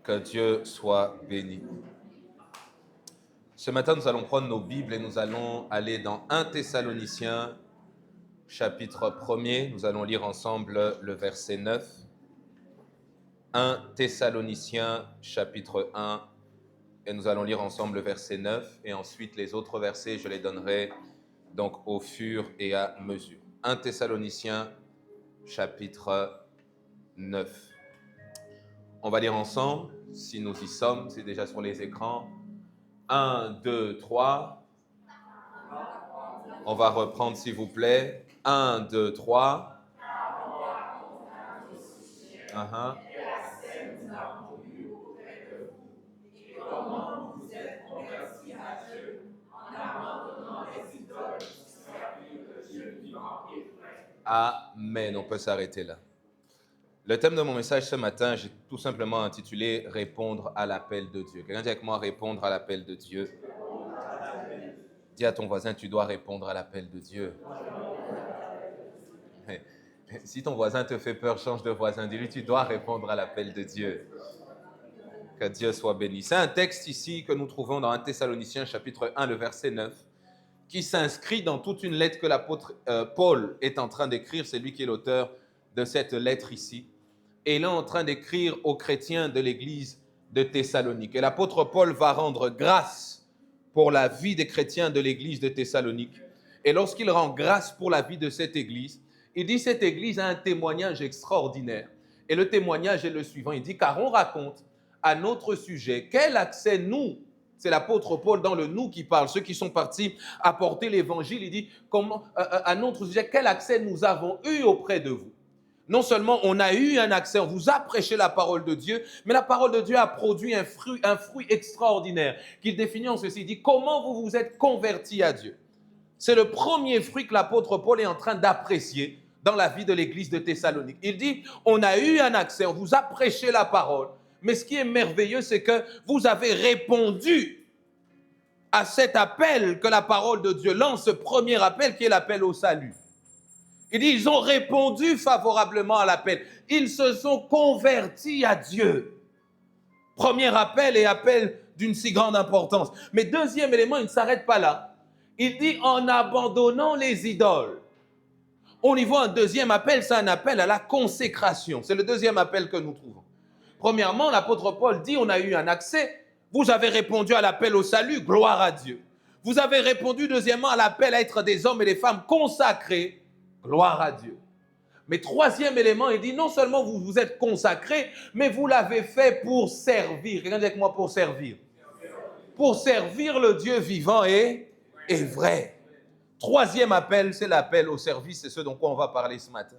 Que Dieu soit béni. Ce matin, nous allons prendre nos Bibles et nous allons aller dans 1 Thessaloniciens, chapitre 1er. Nous allons lire ensemble le verset 9. 1 Thessaloniciens, chapitre 1, et nous allons lire ensemble le verset 9. Et ensuite, les autres versets, je les donnerai donc au fur et à mesure. 1 Thessaloniciens, chapitre 9. On va lire ensemble, si nous y sommes, c'est déjà sur les écrans. 1, 2, 3. On va reprendre, s'il vous plaît. 1, 2, 3. Uh-huh. Amen. On peut s'arrêter là. Le thème de mon message ce matin, j'ai tout simplement intitulé « Répondre à l'appel de Dieu ». Quelqu'un dit avec moi « Répondre à l'appel de Dieu ». Dis à ton voisin, tu dois répondre à l'appel de Dieu. Si ton voisin te fait peur, change de voisin. Dis-lui, tu dois répondre à l'appel de Dieu. Que Dieu soit béni. C'est un texte ici que nous trouvons dans 1 Thessaloniciens chapitre 1, le verset 9, qui s'inscrit dans toute une lettre que l'apôtre Paul est en train d'écrire. C'est lui qui est l'auteur de cette lettre ici. Et il est en train d'écrire aux chrétiens de l'église de Thessalonique. Et l'apôtre Paul va rendre grâce pour la vie des chrétiens de l'église de Thessalonique. Et lorsqu'il rend grâce pour la vie de cette église, il dit cette église a un témoignage extraordinaire. Et le témoignage est le suivant. Il dit, car on raconte à notre sujet quel accès nous, c'est l'apôtre Paul dans le nous qui parle, ceux qui sont partis apporter l'évangile, il dit, comment, à notre sujet, quel accès nous avons eu auprès de vous. Non seulement on a eu un accès, on vous a prêché la parole de Dieu, mais la parole de Dieu a produit un fruit extraordinaire qu'il définit en ceci. Il dit, comment vous vous êtes convertis à Dieu. C'est le premier fruit que l'apôtre Paul est en train d'apprécier dans la vie de l'église de Thessalonique. Il dit, on a eu un accès, on vous a prêché la parole, mais ce qui est merveilleux, c'est que vous avez répondu à cet appel que la parole de Dieu lance, ce premier appel qui est l'appel au salut. Il dit, ils ont répondu favorablement à l'appel. Ils se sont convertis à Dieu. Premier appel et appel d'une si grande importance. Mais deuxième élément, il ne s'arrête pas là. Il dit, en abandonnant les idoles. On y voit un deuxième appel, c'est un appel à la consécration. C'est le deuxième appel que nous trouvons. Premièrement, l'apôtre Paul dit, on a eu un accès. Vous avez répondu à l'appel au salut, gloire à Dieu. Vous avez répondu deuxièmement à l'appel à être des hommes et des femmes consacrés. Gloire à Dieu. Mais troisième élément, il dit non seulement vous vous êtes consacrés, mais vous l'avez fait pour servir. Quelqu'un dit avec moi pour servir. Pour servir le Dieu vivant et vrai. Troisième appel, c'est l'appel au service, c'est ce dont on va parler ce matin.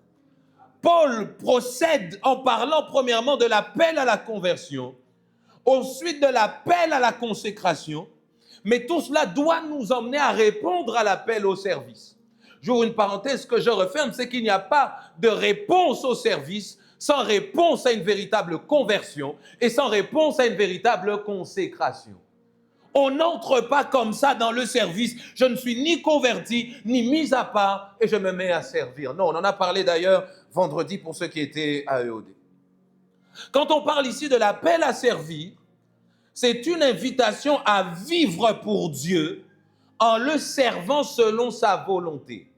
Paul procède en parlant premièrement de l'appel à la conversion, ensuite de l'appel à la consécration, mais tout cela doit nous emmener à répondre à l'appel au service. J'ouvre une parenthèse que je referme, c'est qu'il n'y a pas de réponse au service sans réponse à une véritable conversion et sans réponse à une véritable consécration. On n'entre pas comme ça dans le service. Je ne suis ni converti, ni mis à part et je me mets à servir. Non, on en a parlé d'ailleurs vendredi pour ceux qui étaient à EOD. Quand on parle ici de l'appel à servir, c'est une invitation à vivre pour Dieu en le servant selon sa volonté.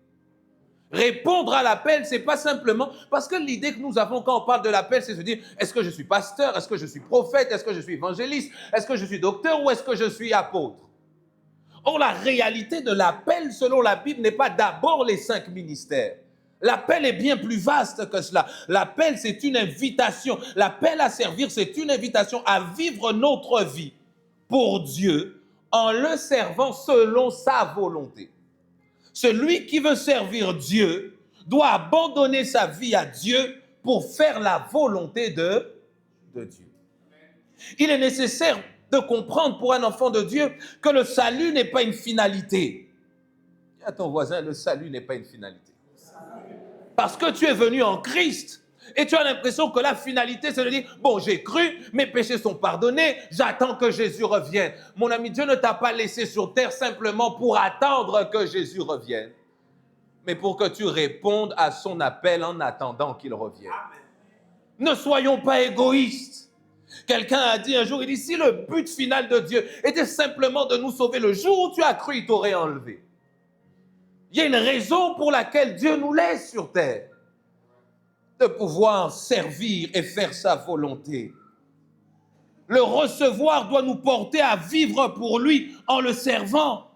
Répondre à l'appel, c'est pas simplement... Parce que l'idée que nous avons quand on parle de l'appel, c'est de se dire, est-ce que je suis pasteur, est-ce que je suis prophète, est-ce que je suis évangéliste, est-ce que je suis docteur ou est-ce que je suis apôtre? Or, la réalité de l'appel, selon la Bible, n'est pas d'abord les 5 ministères. L'appel est bien plus vaste que cela. L'appel, c'est une invitation. L'appel à servir, c'est une invitation à vivre notre vie pour Dieu en le servant selon sa volonté. Celui qui veut servir Dieu doit abandonner sa vie à Dieu pour faire la volonté de Dieu. Il est nécessaire de comprendre pour un enfant de Dieu que le salut n'est pas une finalité. Dis à ton voisin, le salut n'est pas une finalité. Parce que tu es venu en Christ et tu as l'impression que la finalité, c'est de dire, bon, j'ai cru, mes péchés sont pardonnés, j'attends que Jésus revienne. Mon ami, Dieu ne t'a pas laissé sur terre simplement pour attendre que Jésus revienne, mais pour que tu répondes à son appel en attendant qu'il revienne. Amen. Ne soyons pas égoïstes. Quelqu'un a dit un jour, il dit, si le but final de Dieu était simplement de nous sauver, le jour où tu as cru, il t'aurait enlevé. Il y a une raison pour laquelle Dieu nous laisse sur terre, de pouvoir servir et faire sa volonté. Le recevoir doit nous porter à vivre pour lui en le servant.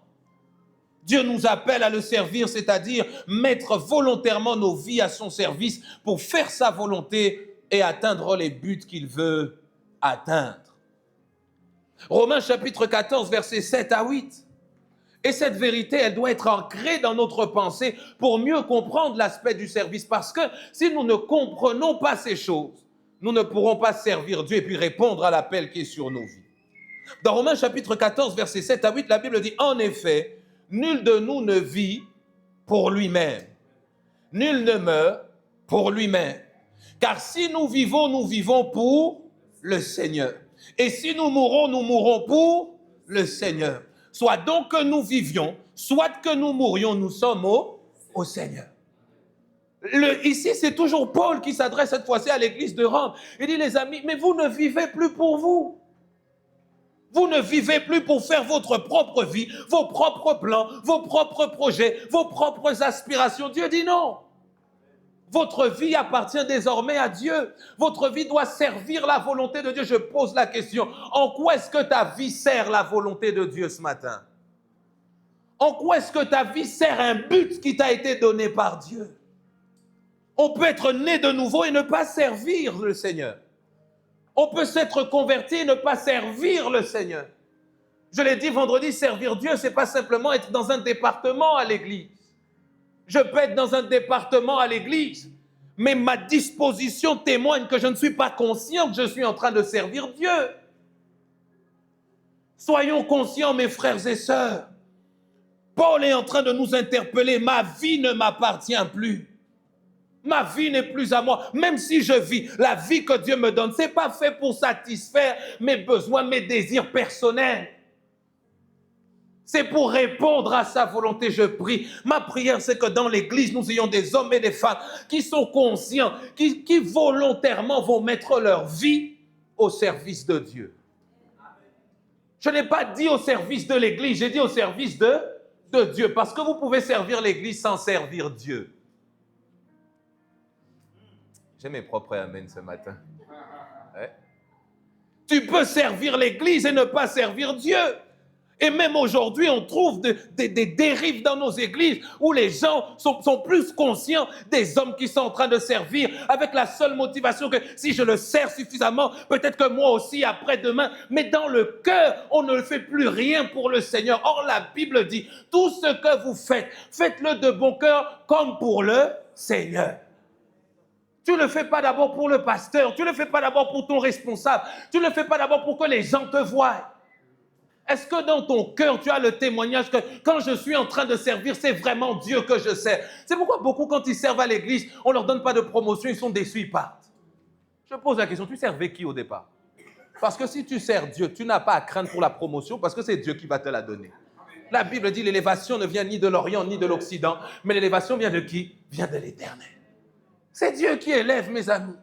Dieu nous appelle à le servir, c'est-à-dire mettre volontairement nos vies à son service pour faire sa volonté et atteindre les buts qu'il veut atteindre. Romains chapitre 14, versets 7 à 8. Et cette vérité, elle doit être ancrée dans notre pensée pour mieux comprendre l'aspect du service. Parce que si nous ne comprenons pas ces choses, nous ne pourrons pas servir Dieu et puis répondre à l'appel qui est sur nos vies. Dans Romains chapitre 14, versets 7 à 8, la Bible dit, « En effet, nul de nous ne vit pour lui-même. Nul ne meurt pour lui-même. Car si nous vivons pour le Seigneur. Et si nous mourrons pour le Seigneur. Soit donc que nous vivions, soit que nous mourions, nous sommes au Seigneur. » Ici, c'est toujours Paul qui s'adresse cette fois-ci à l'église de Rome. Il dit, les amis, mais vous ne vivez plus pour vous. Vous ne vivez plus pour faire votre propre vie, vos propres plans, vos propres projets, vos propres aspirations. Dieu dit non. Votre vie appartient désormais à Dieu. Votre vie doit servir la volonté de Dieu. Je pose la question, en quoi est-ce que ta vie sert la volonté de Dieu ce matin? En quoi est-ce que ta vie sert un but qui t'a été donné par Dieu? On peut être né de nouveau et ne pas servir le Seigneur. On peut s'être converti et ne pas servir le Seigneur. Je l'ai dit vendredi, servir Dieu, ce n'est pas simplement être dans un département à l'église. Je peux être dans un département à l'église, mais ma disposition témoigne que je ne suis pas conscient que je suis en train de servir Dieu. Soyons conscients, mes frères et sœurs. Paul est en train de nous interpeller. Ma vie ne m'appartient plus. Ma vie n'est plus à moi. Même si je vis, la vie que Dieu me donne, ce n'est pas fait pour satisfaire mes besoins, mes désirs personnels. C'est pour répondre à sa volonté, je prie. Ma prière, c'est que dans l'église, nous ayons des hommes et des femmes qui sont conscients, qui volontairement vont mettre leur vie au service de Dieu. Je n'ai pas dit au service de l'église, j'ai dit au service de Dieu. Parce que vous pouvez servir l'église sans servir Dieu. J'ai mes propres amen ce matin. Ouais. Tu peux servir l'église et ne pas servir Dieu. Et même aujourd'hui, on trouve des dérives dans nos églises où les gens sont plus conscients des hommes qui sont en train de servir avec la seule motivation que si je le sers suffisamment, peut-être que moi aussi après-demain. Mais dans le cœur, on ne fait plus rien pour le Seigneur. Or, la Bible dit, tout ce que vous faites, faites-le de bon cœur comme pour le Seigneur. Tu ne le fais pas d'abord pour le pasteur, tu ne le fais pas d'abord pour ton responsable, tu ne le fais pas d'abord pour que les gens te voient. Est-ce que dans ton cœur, tu as le témoignage que quand je suis en train de servir, c'est vraiment Dieu que je sers? C'est pourquoi beaucoup, quand ils servent à l'église, on ne leur donne pas de promotion, ils sont déçus, ils partent. Je pose la question, tu servais qui au départ? Parce que si tu sers Dieu, tu n'as pas à craindre pour la promotion parce que c'est Dieu qui va te la donner. La Bible dit l'élévation ne vient ni de l'Orient ni de l'Occident, mais l'élévation vient de qui? Vient de l'Éternel. C'est Dieu qui élève, mes amis.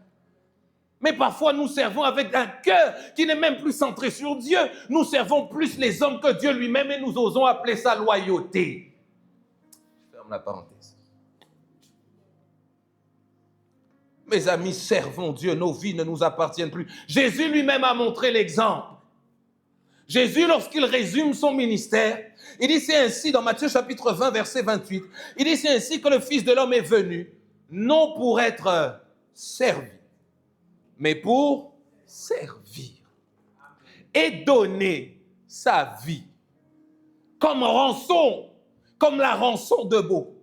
Mais parfois, nous servons avec un cœur qui n'est même plus centré sur Dieu. Nous servons plus les hommes que Dieu lui-même et nous osons appeler ça loyauté. Je ferme la parenthèse. Mes amis, servons Dieu. Nos vies ne nous appartiennent plus. Jésus lui-même a montré l'exemple. Jésus, lorsqu'il résume son ministère, il dit c'est ainsi, dans Matthieu chapitre 20, verset 28, il dit c'est ainsi que le Fils de l'homme est venu, non pour être servi, mais pour servir et donner sa vie comme rançon, comme la rançon de beaucoup.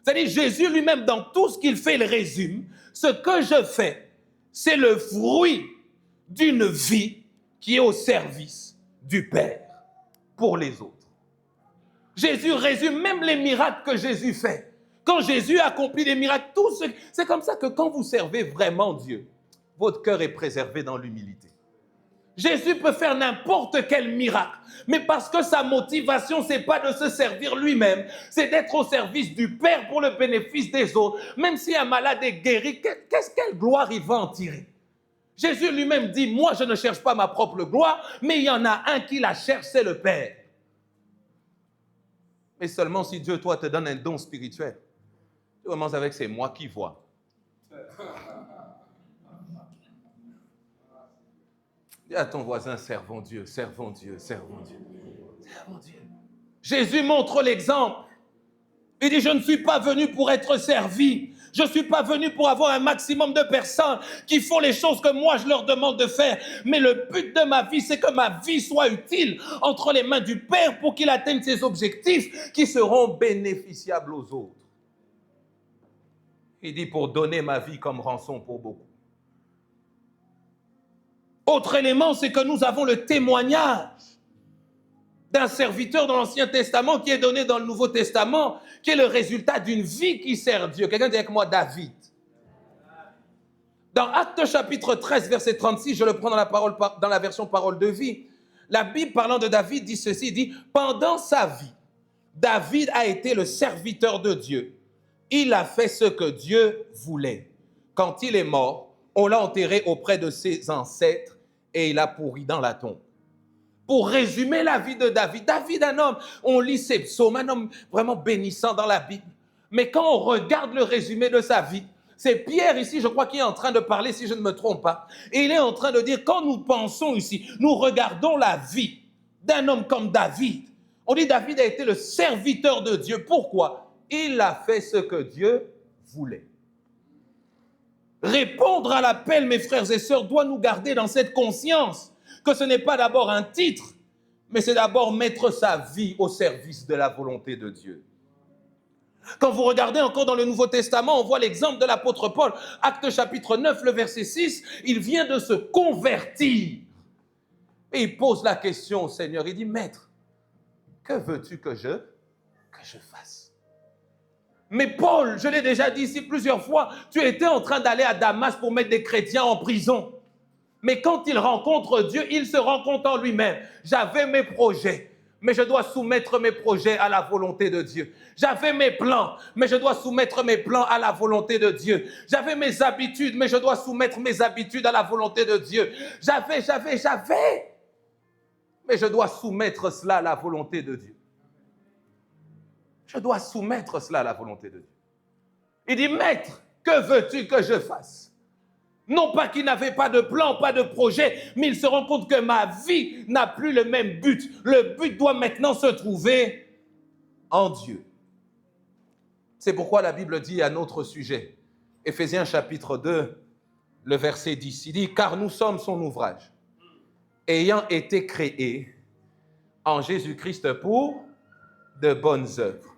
C'est-à-dire Jésus lui-même, dans tout ce qu'il fait, il résume, ce que je fais, c'est le fruit d'une vie qui est au service du Père pour les autres. Jésus résume même les miracles que Jésus fait. Quand Jésus accomplit des miracles, c'est comme ça que quand vous servez vraiment Dieu, votre cœur est préservé dans l'humilité. Jésus peut faire n'importe quel miracle, mais parce que sa motivation, ce n'est pas de se servir lui-même, c'est d'être au service du Père pour le bénéfice des autres. Même si un malade est guéri, quelle gloire il va en tirer? Jésus lui-même dit, moi je ne cherche pas ma propre gloire, mais il y en a un qui la cherche, c'est le Père. Mais seulement si Dieu, toi, te donne un don spirituel. Tu commences avec, c'est moi qui vois. Dis à ton voisin, servons Dieu, servons Dieu, servons Dieu. Servons Dieu. Jésus montre l'exemple. Il dit, je ne suis pas venu pour être servi. Je ne suis pas venu pour avoir un maximum de personnes qui font les choses que moi je leur demande de faire. Mais le but de ma vie, c'est que ma vie soit utile entre les mains du Père pour qu'il atteigne ses objectifs qui seront bénéficiables aux autres. Il dit, pour donner ma vie comme rançon pour beaucoup. Autre élément, c'est que nous avons le témoignage d'un serviteur dans l'Ancien Testament qui est donné dans le Nouveau Testament, qui est le résultat d'une vie qui sert Dieu. Quelqu'un dit avec moi David. Dans Actes chapitre 13, verset 36, je le prends dans la version parole de vie, la Bible parlant de David dit ceci, dit « Pendant sa vie, David a été le serviteur de Dieu. Il a fait ce que Dieu voulait. Quand il est mort, on l'a enterré auprès de ses ancêtres et il a pourri dans la tombe. » Pour résumer la vie de David, David, un homme, on lit ses psaumes, un homme vraiment bénissant dans la Bible. Mais quand on regarde le résumé de sa vie, c'est Pierre ici, je crois, qui est en train de parler, si je ne me trompe pas. Et il est en train de dire, quand nous pensons ici, nous regardons la vie d'un homme comme David. On dit David a été le serviteur de Dieu. Pourquoi? Il a fait ce que Dieu voulait. Répondre à l'appel, mes frères et sœurs, doit nous garder dans cette conscience que ce n'est pas d'abord un titre, mais c'est d'abord mettre sa vie au service de la volonté de Dieu. Quand vous regardez encore dans le Nouveau Testament, on voit l'exemple de l'apôtre Paul. Actes chapitre 9, le verset 6, il vient de se convertir. Et il pose la question au Seigneur, il dit, Maître, que veux-tu que je fasse? Mais Paul, je l'ai déjà dit ici plusieurs fois, tu étais en train d'aller à Damas pour mettre des chrétiens en prison. Mais quand il rencontre Dieu, il se rend compte en lui-même. J'avais mes projets, mais je dois soumettre mes projets à la volonté de Dieu. J'avais mes plans, mais je dois soumettre mes plans à la volonté de Dieu. J'avais mes habitudes, mais je dois soumettre mes habitudes à la volonté de Dieu. J'avais, mais je dois soumettre cela à la volonté de Dieu. Je dois soumettre cela à la volonté de Dieu. Il dit, Maître, que veux-tu que je fasse? Non pas qu'il n'avait pas de plan, pas de projet, mais il se rend compte que ma vie n'a plus le même but. Le but doit maintenant se trouver en Dieu. C'est pourquoi la Bible dit à notre sujet, Éphésiens chapitre 2, le verset 10, il dit « Car nous sommes son ouvrage, ayant été créés en Jésus-Christ pour de bonnes œuvres,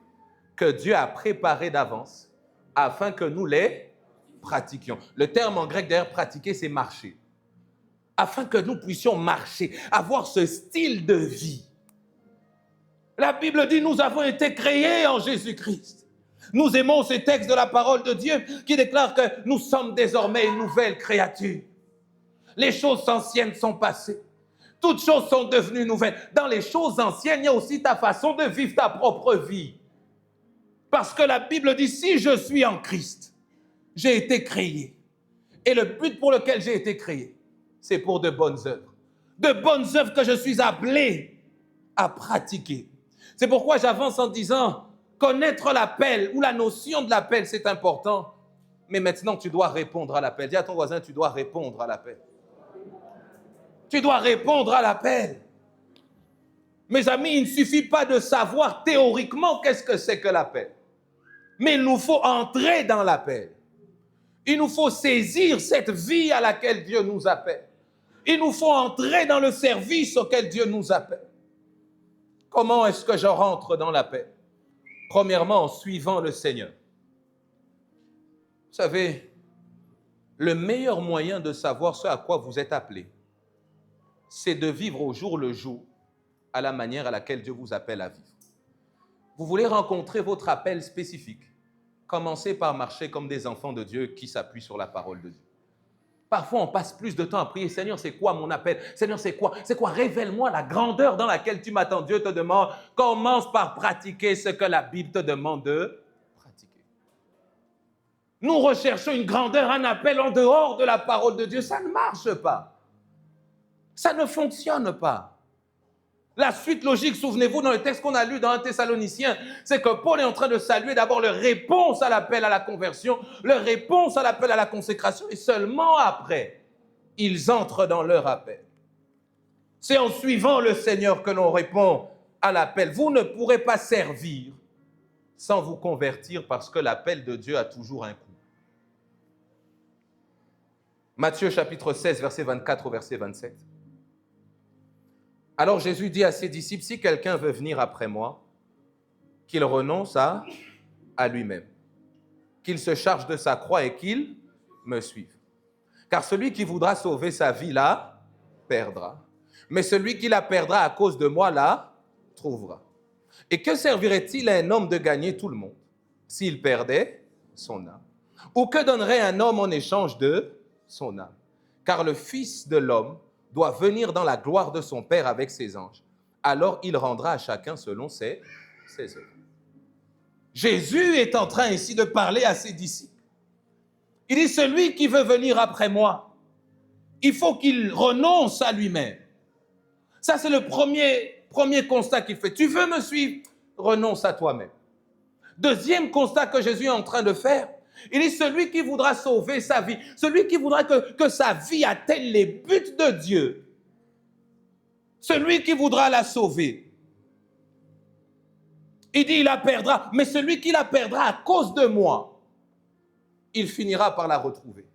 que Dieu a préparées d'avance, afin que nous les pratiquions. » Le terme en grec d'ailleurs pratiquer, c'est marcher. Afin que nous puissions marcher, avoir ce style de vie. La Bible dit, nous avons été créés en Jésus-Christ. Nous aimons ces textes de la parole de Dieu qui déclarent que nous sommes désormais une nouvelle créature. Les choses anciennes sont passées. Toutes choses sont devenues nouvelles. Dans les choses anciennes, il y a aussi ta façon de vivre ta propre vie. Parce que la Bible dit, si je suis en Christ, j'ai été créé. Et le but pour lequel j'ai été créé, c'est pour de bonnes œuvres. De bonnes œuvres que je suis appelé à pratiquer. C'est pourquoi j'avance en disant, connaître l'appel ou la notion de l'appel, c'est important. Mais maintenant, tu dois répondre à l'appel. Dis à ton voisin, tu dois répondre à l'appel. Tu dois répondre à l'appel. Mes amis, il ne suffit pas de savoir théoriquement qu'est-ce que c'est que l'appel. Mais il nous faut entrer dans l'appel. Il nous faut saisir cette vie à laquelle Dieu nous appelle. Il nous faut entrer dans le service auquel Dieu nous appelle. Comment est-ce que je rentre dans l'appel? Premièrement, en suivant le Seigneur. Vous savez, le meilleur moyen de savoir ce à quoi vous êtes appelé, c'est de vivre au jour le jour à la manière à laquelle Dieu vous appelle à vivre. Vous voulez rencontrer votre appel spécifique, commencez par marcher comme des enfants de Dieu qui s'appuient sur la parole de Dieu. Parfois, on passe plus de temps à prier. Seigneur, c'est quoi mon appel? Seigneur, c'est quoi? C'est quoi? Révèle-moi la grandeur dans laquelle tu m'attends. Dieu te demande, commence par pratiquer ce que la Bible te demande de pratiquer. Nous recherchons une grandeur, un appel en dehors de la parole de Dieu. Ça ne marche pas. Ça ne fonctionne pas. La suite logique, souvenez-vous, dans le texte qu'on a lu dans 1 Thessaloniciens, c'est que Paul est en train de saluer d'abord leur réponse à l'appel à la conversion, leur réponse à l'appel à la consécration, et seulement après, ils entrent dans leur appel. C'est en suivant le Seigneur que l'on répond à l'appel. Vous ne pourrez pas servir sans vous convertir parce que l'appel de Dieu a toujours un coût. Matthieu chapitre 16, verset 24 au verset 27. Alors Jésus dit à ses disciples, si quelqu'un veut venir après moi, qu'il renonce à lui-même, qu'il se charge de sa croix et qu'il me suive. Car celui qui voudra sauver sa vie la perdra, mais celui qui la perdra à cause de moi la trouvera. Et que servirait-il à un homme de gagner tout le monde s'il perdait son âme? Ou que donnerait un homme en échange de son âme? Car le Fils de l'homme doit venir dans la gloire de son Père avec ses anges. Alors il rendra à chacun selon ses œuvres. Jésus est en train ici de parler à ses disciples. Il dit, celui qui veut venir après moi, il faut qu'il renonce à lui-même. Ça, c'est le premier constat qu'il fait. Tu veux me suivre? Renonce à toi-même. Deuxième constat que Jésus est en train de faire, il dit, celui qui voudra sauver sa vie, celui qui voudra que sa vie atteigne les buts de Dieu, celui qui voudra la sauver, il dit, il la perdra, mais celui qui la perdra à cause de moi, il finira par la retrouver.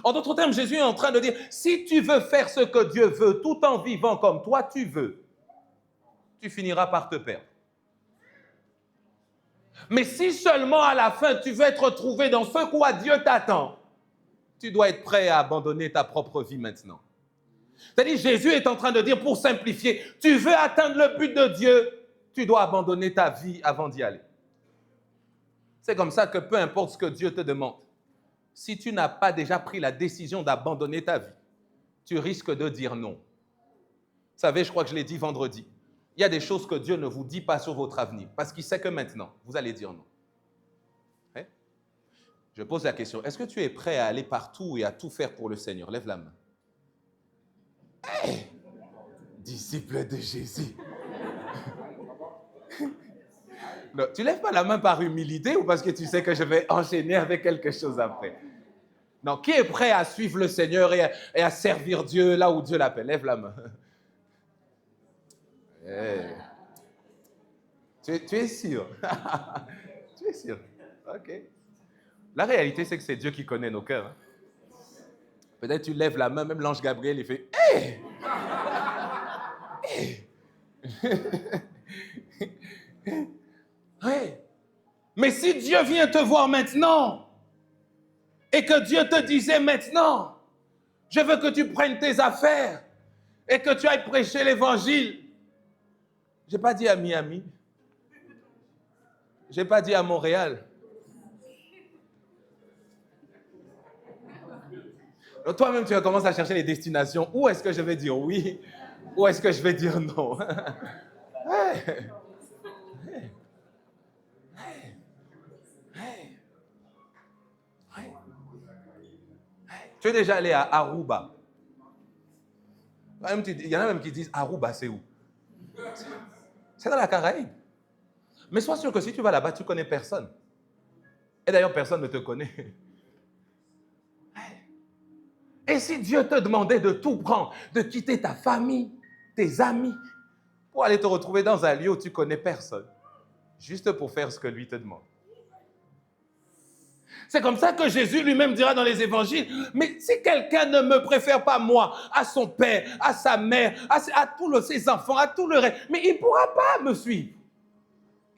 En d'autres termes, Jésus est en train de dire, si tu veux faire ce que Dieu veut, tout en vivant comme toi tu veux, tu finiras par te perdre. Mais si seulement à la fin tu veux être trouvé dans ce quoi Dieu t'attend, tu dois être prêt à abandonner ta propre vie maintenant. C'est-à-dire, Jésus est en train de dire, pour simplifier, tu veux atteindre le but de Dieu, tu dois abandonner ta vie avant d'y aller. C'est comme ça que peu importe ce que Dieu te demande, si tu n'as pas déjà pris la décision d'abandonner ta vie, tu risques de dire non. Vous savez, je crois que je l'ai dit vendredi, il y a des choses que Dieu ne vous dit pas sur votre avenir, parce qu'il sait que maintenant, vous allez dire non. Hein? Je pose la question, est-ce que tu es prêt à aller partout et à tout faire pour le Seigneur? Lève la main. Hey! Disciple de Jésus. Non, tu ne lèves pas la main par humilité ou parce que tu sais que je vais enchaîner avec quelque chose après? Non, qui est prêt à suivre le Seigneur et à servir Dieu là où Dieu l'appelle? Lève la main. Hey. Tu es sûr? Tu es sûr? Ok. La réalité, c'est que c'est Dieu qui connaît nos cœurs. Hein. Peut-être tu lèves la main, même l'ange Gabriel, il fait « Hey! Hey! » Ouais. Mais si Dieu vient te voir maintenant et que Dieu te disait maintenant, je veux que tu prennes tes affaires et que tu ailles prêcher l'évangile. Je n'ai pas dit à Miami. Je n'ai pas dit à Montréal. Donc, toi-même, tu commences à chercher les destinations. Où est-ce que je vais dire oui? Où est-ce que je vais dire non? Hey. Tu es déjà allé à Aruba. Il y en a même qui disent Aruba, c'est où? C'est dans la Caraïbe. Mais sois sûr que si tu vas là-bas, tu ne connais personne. Et d'ailleurs, personne ne te connaît. Et si Dieu te demandait de tout prendre, de quitter ta famille, tes amis, pour aller te retrouver dans un lieu où tu ne connais personne, juste pour faire ce que lui te demande. C'est comme ça que Jésus lui-même dira dans les évangiles, mais si quelqu'un ne me préfère pas moi, à son père, à sa mère, à tous ses enfants, à tout le reste, mais il ne pourra pas me suivre.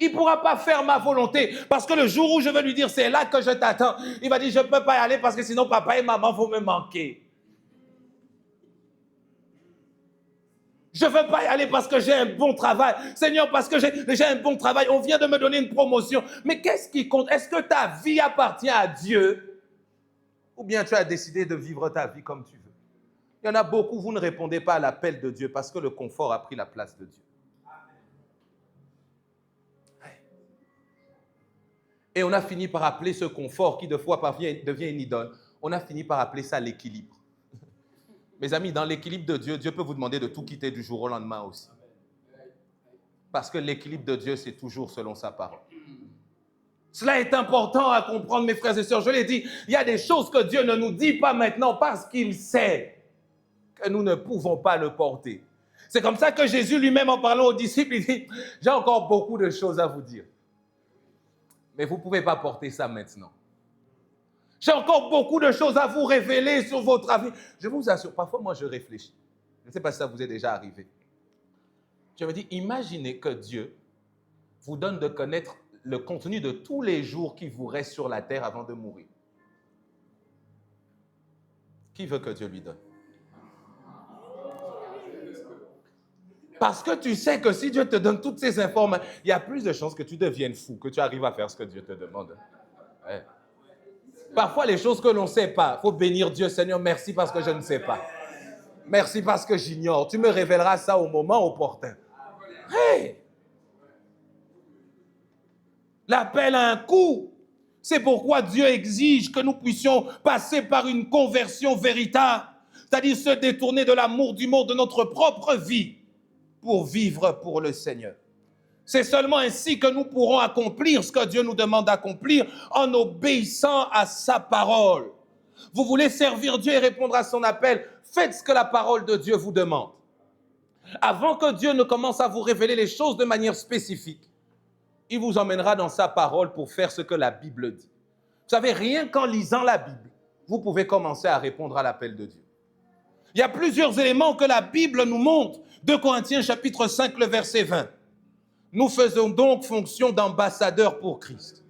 Il ne pourra pas faire ma volonté, parce que le jour où je vais lui dire, c'est là que je t'attends, il va dire, je ne peux pas y aller parce que sinon papa et maman vont me manquer. Je ne veux pas y aller parce que j'ai un bon travail. Seigneur, parce que j'ai un bon travail, on vient de me donner une promotion. Mais qu'est-ce qui compte? Est-ce que ta vie appartient à Dieu? Ou bien tu as décidé de vivre ta vie comme tu veux? Il y en a beaucoup, vous ne répondez pas à l'appel de Dieu parce que le confort a pris la place de Dieu. Et on a fini par appeler ce confort qui de fois devient une idole, on a fini par appeler ça l'équilibre. Mes amis, dans l'équilibre de Dieu, Dieu peut vous demander de tout quitter du jour au lendemain aussi. Parce que l'équilibre de Dieu, c'est toujours selon sa parole. Cela est important à comprendre, mes frères et sœurs. Je l'ai dit, il y a des choses que Dieu ne nous dit pas maintenant parce qu'il sait que nous ne pouvons pas le porter. C'est comme ça que Jésus lui-même, en parlant aux disciples, il dit, j'ai encore beaucoup de choses à vous dire. Mais vous ne pouvez pas porter ça maintenant. J'ai encore beaucoup de choses à vous révéler sur votre avis. Je vous assure, parfois moi je réfléchis. Je ne sais pas si ça vous est déjà arrivé. Je me dis, imaginez que Dieu vous donne de connaître le contenu de tous les jours qui vous restent sur la terre avant de mourir. Qui veut que Dieu lui donne? Parce que tu sais que si Dieu te donne toutes ces informations, il y a plus de chances que tu deviennes fou, que tu arrives à faire ce que Dieu te demande. Ouais. Parfois, les choses que l'on ne sait pas, il faut bénir Dieu. Seigneur, merci parce que je ne sais pas. Merci parce que j'ignore. Tu me révéleras ça au moment opportun. Hey! L'appel a un coût. C'est pourquoi Dieu exige que nous puissions passer par une conversion véritable, c'est-à-dire se détourner de l'amour du monde, de notre propre vie, pour vivre pour le Seigneur. C'est seulement ainsi que nous pourrons accomplir ce que Dieu nous demande d'accomplir en obéissant à sa parole. Vous voulez servir Dieu et répondre à son appel, faites ce que la parole de Dieu vous demande. Avant que Dieu ne commence à vous révéler les choses de manière spécifique, il vous emmènera dans sa parole pour faire ce que la Bible dit. Vous savez, rien qu'en lisant la Bible, vous pouvez commencer à répondre à l'appel de Dieu. Il y a plusieurs éléments que la Bible nous montre. 2 Corinthiens chapitre 5, le verset 20. Nous faisons donc fonction d'ambassadeurs pour Christ.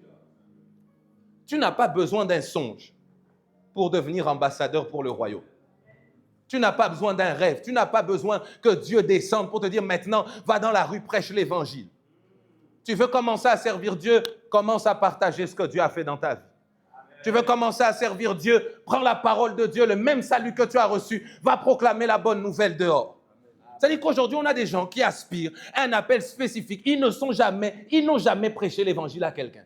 Tu n'as pas besoin d'un songe pour devenir ambassadeur pour le royaume. Tu n'as pas besoin d'un rêve. Tu n'as pas besoin que Dieu descende pour te dire maintenant, va dans la rue, prêche l'évangile. Tu veux commencer à servir Dieu, commence à partager ce que Dieu a fait dans ta vie. Tu veux commencer à servir Dieu, prends la parole de Dieu, le même salut que tu as reçu, va proclamer la bonne nouvelle dehors. C'est-à-dire qu'aujourd'hui, on a des gens qui aspirent à un appel spécifique. Ils n'ont jamais prêché l'évangile à quelqu'un.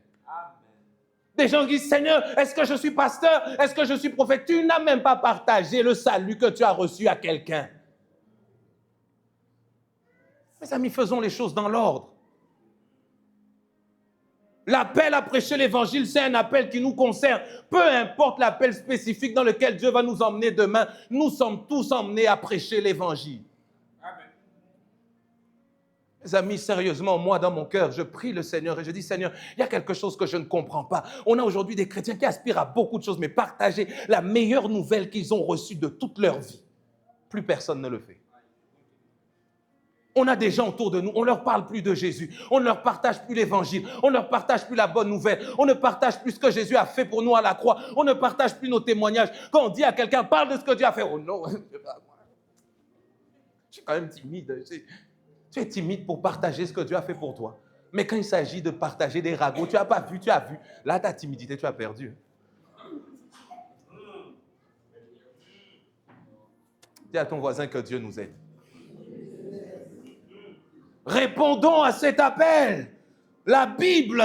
Des gens qui disent, Seigneur, est-ce que je suis pasteur? Est-ce que je suis prophète? Tu n'as même pas partagé le salut que tu as reçu à quelqu'un. Mes amis, faisons les choses dans l'ordre. L'appel à prêcher l'évangile, c'est un appel qui nous concerne. Peu importe l'appel spécifique dans lequel Dieu va nous emmener demain, nous sommes tous emmenés à prêcher l'évangile. Amen. Mes amis, sérieusement, moi, dans mon cœur, je prie le Seigneur et je dis, Seigneur, il y a quelque chose que je ne comprends pas. On a aujourd'hui des chrétiens qui aspirent à beaucoup de choses, mais partager la meilleure nouvelle qu'ils ont reçue de toute leur vie, plus personne ne le fait. On a des gens autour de nous, on ne leur parle plus de Jésus, on ne leur partage plus l'évangile, on ne leur partage plus la bonne nouvelle, on ne partage plus ce que Jésus a fait pour nous à la croix, on ne partage plus nos témoignages. Quand on dit à quelqu'un, parle de ce que Dieu a fait, oh non, je suis quand même timide. Tu es timide pour partager ce que Dieu a fait pour toi. Mais quand il s'agit de partager des ragots, tu n'as pas vu, tu as vu, là ta timidité, tu as perdu. Dis à ton voisin que Dieu nous aide. Répondons à cet appel. La Bible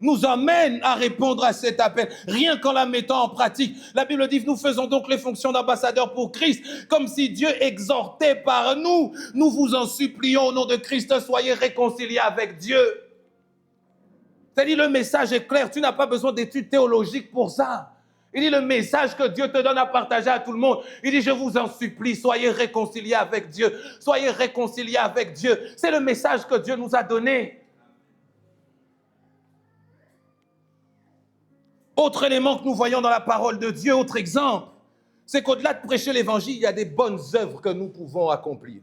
nous amène à répondre à cet appel, rien qu'en la mettant en pratique. La Bible dit, nous faisons donc les fonctions d'ambassadeurs pour Christ, comme si Dieu exhortait par nous. Nous vous en supplions au nom de Christ, soyez réconciliés avec Dieu. C'est-à-dire, le message est clair, tu n'as pas besoin d'études théologiques pour ça. Il dit le message que Dieu te donne à partager à tout le monde. Il dit, je vous en supplie, soyez réconciliés avec Dieu. Soyez réconciliés avec Dieu. C'est le message que Dieu nous a donné. Autre élément que nous voyons dans la parole de Dieu, autre exemple, c'est qu'au-delà de prêcher l'évangile, il y a des bonnes œuvres que nous pouvons accomplir.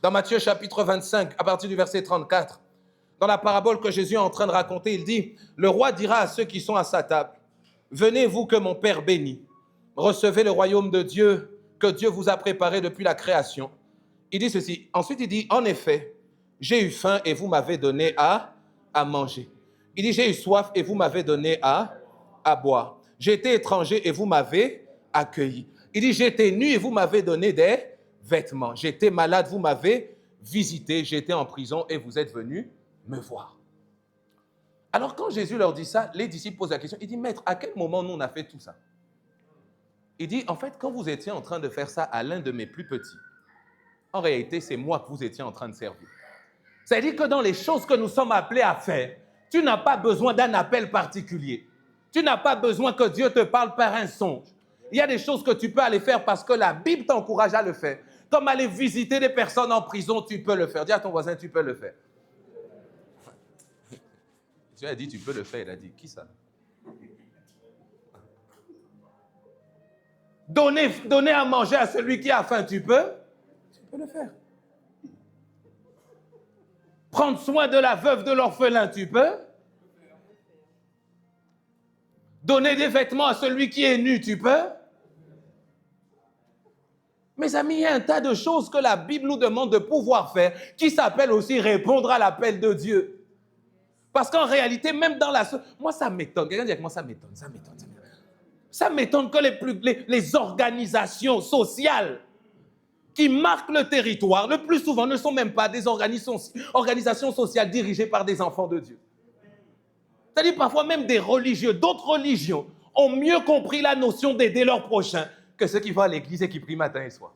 Dans Matthieu chapitre 25, à partir du verset 34, dans la parabole que Jésus est en train de raconter, il dit, le roi dira à ceux qui sont à sa table, venez, vous que mon Père bénit, recevez le royaume de Dieu que Dieu vous a préparé depuis la création. Il dit ceci. Ensuite, il dit, en effet, j'ai eu faim et vous m'avez donné à manger. Il dit, j'ai eu soif et vous m'avez donné à boire. J'ai été étranger et vous m'avez accueilli. Il dit, j'ai été nu et vous m'avez donné des vêtements. J'étais malade, vous m'avez visité. J'étais en prison et vous êtes venus me voir. Alors quand Jésus leur dit ça, les disciples posent la question. Il dit, Maître, à quel moment nous on a fait tout ça? Il dit, en fait, quand vous étiez en train de faire ça à l'un de mes plus petits, en réalité, c'est moi que vous étiez en train de servir. C'est-à-dire que dans les choses que nous sommes appelés à faire, tu n'as pas besoin d'un appel particulier. Tu n'as pas besoin que Dieu te parle par un songe. Il y a des choses que tu peux aller faire parce que la Bible t'encourage à le faire. Comme aller visiter des personnes en prison, tu peux le faire. Dis à ton voisin, tu peux le faire. Dieu a dit, tu peux le faire. Il a dit, qui ça? Donner à manger à celui qui a faim, tu peux le faire. Prendre soin de la veuve, de l'orphelin, tu peux. Donner des vêtements à celui qui est nu, tu peux. Mes amis, il y a un tas de choses que la Bible nous demande de pouvoir faire qui s'appelle aussi répondre à l'appel de Dieu. Parce qu'en réalité, même dans la... Moi, ça m'étonne. Quelqu'un dit avec moi, ça m'étonne. Ça m'étonne que les organisations sociales qui marquent le territoire, le plus souvent, ne sont même pas des organisations sociales dirigées par des enfants de Dieu. C'est-à-dire parfois même des religieux, d'autres religions, ont mieux compris la notion d'aider leur prochain que ceux qui vont à l'église et qui prient matin et soir.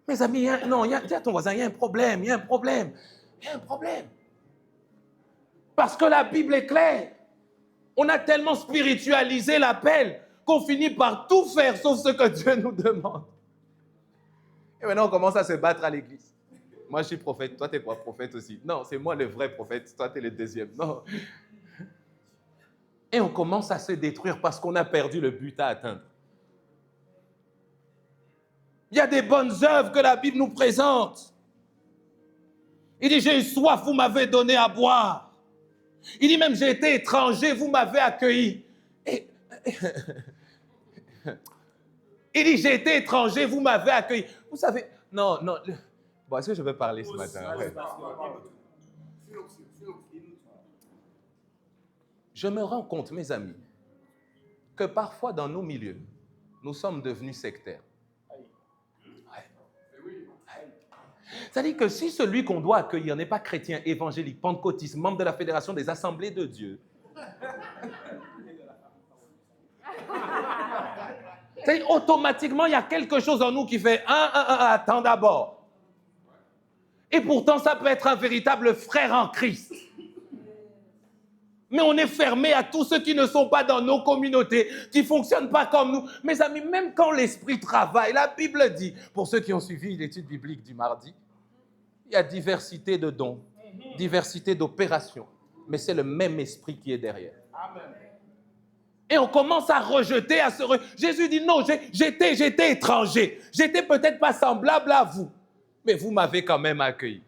Mes amis, dis à ton voisin, il y a un problème. Parce que la Bible est claire. On a tellement spiritualisé l'appel qu'on finit par tout faire sauf ce que Dieu nous demande. Et maintenant, on commence à se battre à l'église. Moi, je suis prophète. Toi, tu es quoi, prophète aussi? Non, c'est moi le vrai prophète. Toi, tu es le deuxième. Non. Et on commence à se détruire parce qu'on a perdu le but à atteindre. Il y a des bonnes œuvres que la Bible nous présente. Il dit, j'ai eu soif, vous m'avez donné à boire. Il dit même, j'ai été étranger, vous m'avez accueilli. Il dit, j'ai été étranger, vous m'avez accueilli. Vous savez, non. Bon, est-ce que je vais parler ce matin? Ouais. Je me rends compte, mes amis, que parfois dans nos milieux, nous sommes devenus sectaires. C'est-à-dire que si celui qu'on doit accueillir n'est pas chrétien, évangélique, pentecôtiste, membre de la Fédération des Assemblées de Dieu, c'est-à-dire automatiquement, il y a quelque chose en nous qui fait attends d'abord. Et pourtant, ça peut être un véritable frère en Christ. Mais on est fermé à tous ceux qui ne sont pas dans nos communautés, qui ne fonctionnent pas comme nous. Mes amis, même quand l'esprit travaille, la Bible dit, pour ceux qui ont suivi l'étude biblique du mardi, il y a diversité de dons, diversité d'opérations, mais c'est le même esprit qui est derrière. Amen. Et on commence à rejeter, Jésus dit non, j'étais étranger, j'étais peut-être pas semblable à vous, mais vous m'avez quand même accueilli.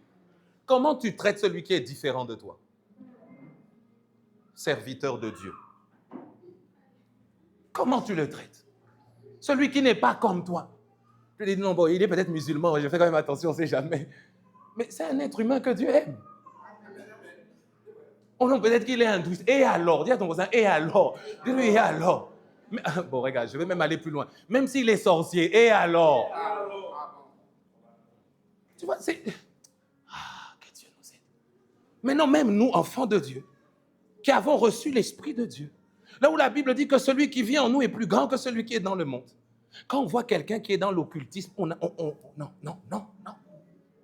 Comment tu traites celui qui est différent de toi? Serviteur de Dieu. Comment tu le traites? Celui qui n'est pas comme toi. Tu dis non, bon, il est peut-être musulman, je fais quand même attention, on ne sait jamais. Mais c'est un être humain que Dieu aime. Oh non, peut-être qu'il est hindouiste. Et alors? Dis à ton voisin, et alors? Dis-lui, et alors? Mais, bon, regarde, je vais même aller plus loin. Même s'il est sorcier, et alors? Tu vois, c'est... que Dieu nous aide. Mais non, même nous, enfants de Dieu, qui avons reçu l'Esprit de Dieu, là où la Bible dit que celui qui vit en nous est plus grand que celui qui est dans le monde. Quand on voit quelqu'un qui est dans l'occultisme, non,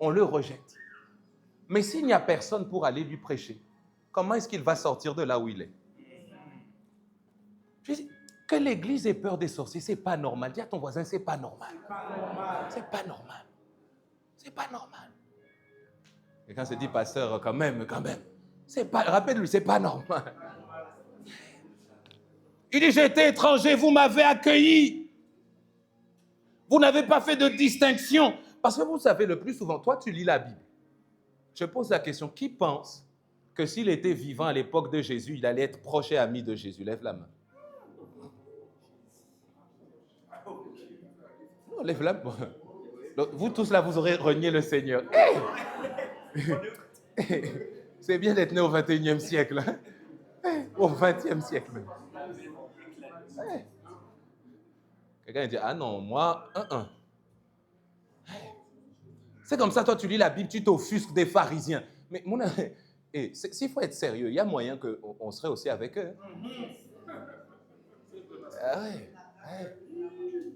on le rejette. Mais s'il n'y a personne pour aller lui prêcher, comment est-ce qu'il va sortir de là où il est? Je dis, que l'Église ait peur des sorciers, c'est pas normal. Dis à ton voisin, c'est pas normal. C'est pas normal. C'est pas normal. Quelqu'un se dit, pasteur, quand même. Rappelle-lui, c'est pas normal. Il dit, j'étais étranger, vous m'avez accueilli. Vous n'avez pas fait de distinction. Parce que vous savez, le plus souvent, toi, tu lis la Bible. Je pose la question, qui pense que s'il était vivant à l'époque de Jésus, il allait être proche et ami de Jésus? Lève la main. Non, lève la main. Donc, vous tous là, vous aurez renié le Seigneur. C'est bien d'être né au 21e siècle. Hein? Au 20e siècle même. Quelqu'un dit, ah non, moi, C'est comme ça, toi, tu lis la Bible, tu t'offusques des pharisiens. Mais Et s'il faut être sérieux, il y a moyen qu'on serait aussi avec eux. Ah ouais, ouais.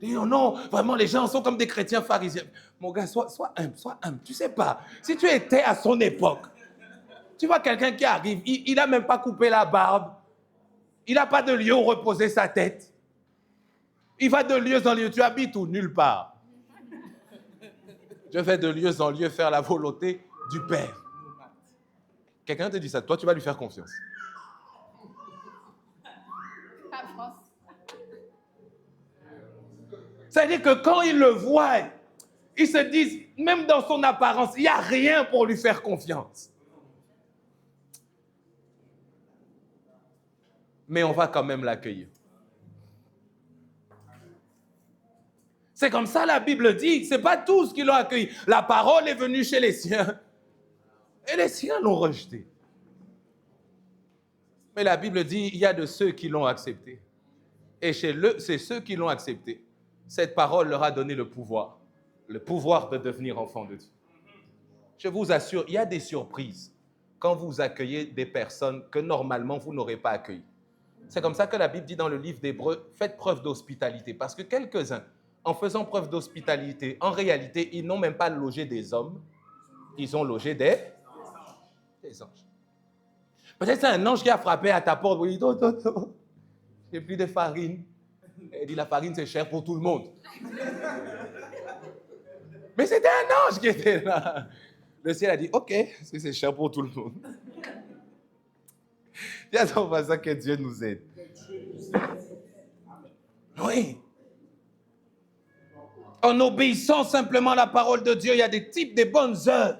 Dis, oh non, vraiment, les gens sont comme des chrétiens pharisiens. Mon gars, sois humble, sois humble. Tu sais pas, si tu étais à son époque, tu vois quelqu'un qui arrive, il n'a même pas coupé la barbe, il n'a pas de lieu où reposer sa tête. Il va de lieu en lieu. Tu habites où? Nulle part. Je vais de lieu en lieu faire la volonté du Père. Quelqu'un te dit ça, toi tu vas lui faire confiance. C'est-à-dire que quand ils le voient, ils se disent, même dans son apparence, il n'y a rien pour lui faire confiance. Mais on va quand même l'accueillir. C'est comme ça la Bible dit, ce n'est pas tous qui l'ont accueilli. La parole est venue chez les siens et les siens l'ont rejetée. Mais la Bible dit, il y a de ceux qui l'ont accepté. Et c'est ceux qui l'ont accepté. Cette parole leur a donné le pouvoir de devenir enfants de Dieu. Je vous assure, il y a des surprises quand vous accueillez des personnes que normalement vous n'aurez pas accueillies. C'est comme ça que la Bible dit dans le livre d'Hébreux, faites preuve d'hospitalité. Parce que quelques-uns, en faisant preuve d'hospitalité, en réalité, ils n'ont même pas logé des hommes, ils ont logé des anges. Peut-être c'est un ange qui a frappé à ta porte, oui, non, j'ai plus de farine. Elle dit, la farine, c'est cher pour tout le monde. Mais c'était un ange qui était là. Le ciel a dit, ok, c'est cher pour tout le monde. Il y a ton voisin que Dieu nous aide. Oui. En obéissant simplement à la parole de Dieu, il y a des types de bonnes œuvres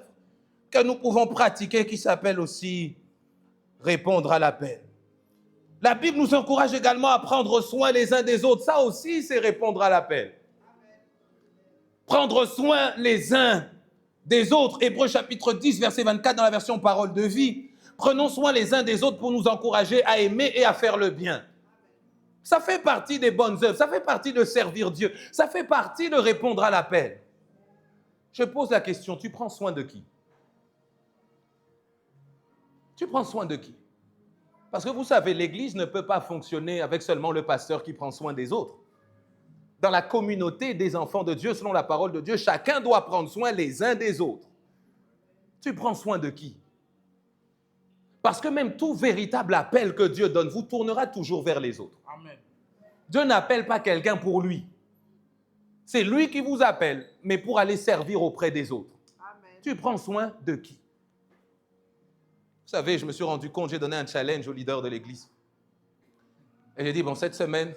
que nous pouvons pratiquer qui s'appellent aussi répondre à l'appel. La Bible nous encourage également à prendre soin les uns des autres. Ça aussi, c'est répondre à l'appel. Prendre soin les uns des autres. Hébreux chapitre 10, verset 24 dans la version Parole de vie. Prenons soin les uns des autres pour nous encourager à aimer et à faire le bien. Ça fait partie des bonnes œuvres. Ça fait partie de servir Dieu. Ça fait partie de répondre à l'appel. Je pose la question, tu prends soin de qui? Tu prends soin de qui? Parce que vous savez, l'Église ne peut pas fonctionner avec seulement le pasteur qui prend soin des autres. Dans la communauté des enfants de Dieu, selon la parole de Dieu, chacun doit prendre soin les uns des autres. Tu prends soin de qui? Parce que même tout véritable appel que Dieu donne vous tournera toujours vers les autres. Amen. Dieu n'appelle pas quelqu'un pour lui. C'est lui qui vous appelle, mais pour aller servir auprès des autres. Amen. Tu prends soin de qui? Vous savez, je me suis rendu compte, j'ai donné un challenge au leader de l'église. Et j'ai dit, bon, cette semaine,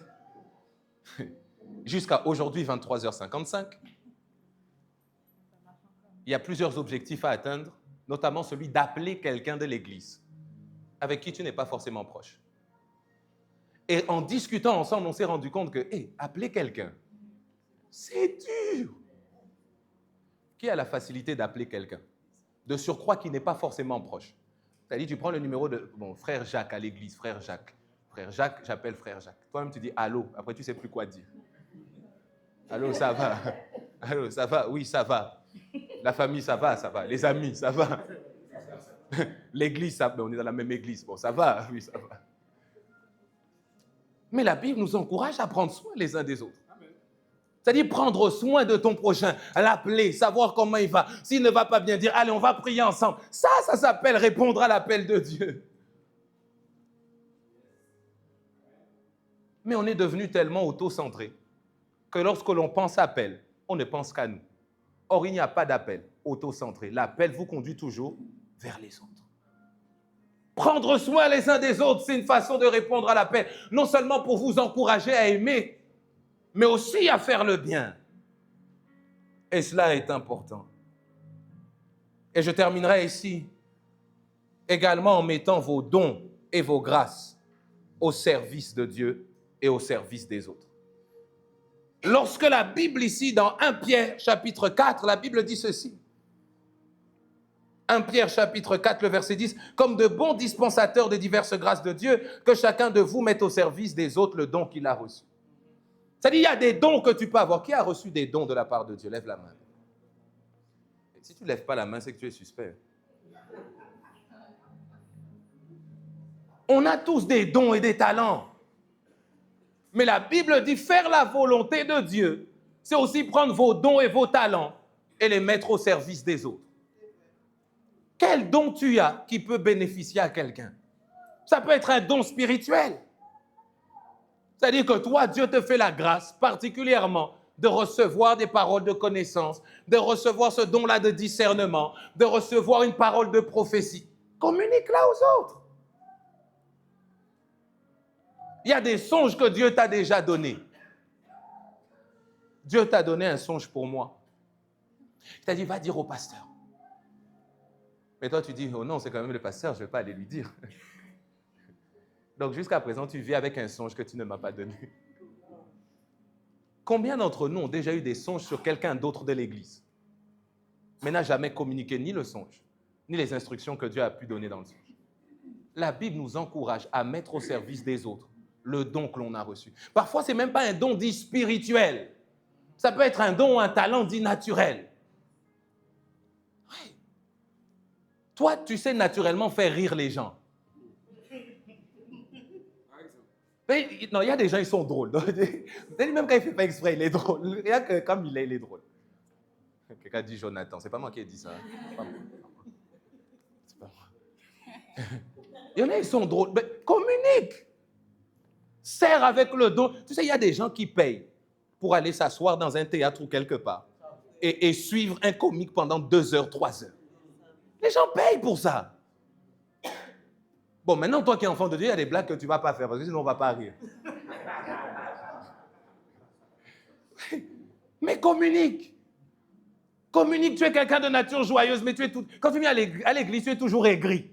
jusqu'à aujourd'hui, 23h55, il y a plusieurs objectifs à atteindre, notamment celui d'appeler quelqu'un de l'église, avec qui tu n'es pas forcément proche. Et en discutant ensemble, on s'est rendu compte que, appeler quelqu'un, c'est dur. Qui a la facilité d'appeler quelqu'un? De surcroît qui n'est pas forcément proche. C'est-à-dire, tu prends le numéro de frère Jacques à l'église, frère Jacques. Frère Jacques, j'appelle frère Jacques. Toi-même, tu dis allô, après tu ne sais plus quoi dire. Allô, ça va? Allô, ça va? Oui, ça va. La famille, ça va, ça va. Les amis, ça va. L'église, ça va. On est dans la même église. Bon, ça va, oui, ça va. Mais la Bible nous encourage à prendre soin les uns des autres. C'est-à-dire prendre soin de ton prochain, l'appeler, savoir comment il va. S'il ne va pas bien, dire, allez, on va prier ensemble. Ça s'appelle répondre à l'appel de Dieu. Mais on est devenu tellement auto-centré que lorsque l'on pense appel, on ne pense qu'à nous. Or, il n'y a pas d'appel auto-centré. L'appel vous conduit toujours vers les autres. Prendre soin les uns des autres, c'est une façon de répondre à l'appel. Non seulement pour vous encourager à aimer, mais aussi à faire le bien. Et cela est important. Et je terminerai ici également en mettant vos dons et vos grâces au service de Dieu et au service des autres. Lorsque la Bible ici, dans 1 Pierre chapitre 4, la Bible dit ceci. 1 Pierre chapitre 4, le verset 10, « Comme de bons dispensateurs des diverses grâces de Dieu, que chacun de vous mette au service des autres le don qu'il a reçu. » C'est-à-dire, il y a des dons que tu peux avoir. Qui a reçu des dons de la part de Dieu? Lève la main. Et si tu ne lèves pas la main, c'est que tu es suspect. On a tous des dons et des talents. Mais la Bible dit faire la volonté de Dieu, c'est aussi prendre vos dons et vos talents et les mettre au service des autres. Quel don tu as qui peut bénéficier à quelqu'un? Ça peut être un don spirituel. C'est-à-dire que toi, Dieu te fait la grâce particulièrement de recevoir des paroles de connaissance, de recevoir ce don-là de discernement, de recevoir une parole de prophétie. Communique-la aux autres. Il y a des songes que Dieu t'a déjà donnés. Dieu t'a donné un songe pour moi. Il t'a dit, va dire au pasteur. Mais toi, tu dis, oh non, c'est quand même le pasteur, je ne vais pas aller lui dire. Donc, jusqu'à présent, tu vis avec un songe que tu ne m'as pas donné. Combien d'entre nous ont déjà eu des songes sur quelqu'un d'autre de l'Église, mais n'a jamais communiqué ni le songe, ni les instructions que Dieu a pu donner dans le songe? La Bible nous encourage à mettre au service des autres le don que l'on a reçu. Parfois, ce n'est même pas un don dit spirituel. Ça peut être un don ou un talent dit naturel. Ouais. Toi, tu sais naturellement faire rire les gens. Mais, non, il y a des gens, ils sont drôles. Même quand il ne fait pas exprès, il est drôle. Rien que comme il est drôle. Quelqu'un dit Jonathan. C'est pas moi qui ai dit ça. Hein. C'est pas moi. Il y en a, ils sont drôles. Mais communique. Sers avec le don. Tu sais, il y a des gens qui payent pour aller s'asseoir dans un théâtre ou quelque part et suivre un comique pendant 2 heures, 3 heures. Les gens payent pour ça. Bon, maintenant, toi qui es enfant de Dieu, il y a des blagues que tu ne vas pas faire parce que sinon on ne va pas rire. Mais communique. Communique, tu es quelqu'un de nature joyeuse, mais tu es tout... Quand tu viens à l'église, tu es toujours aigri.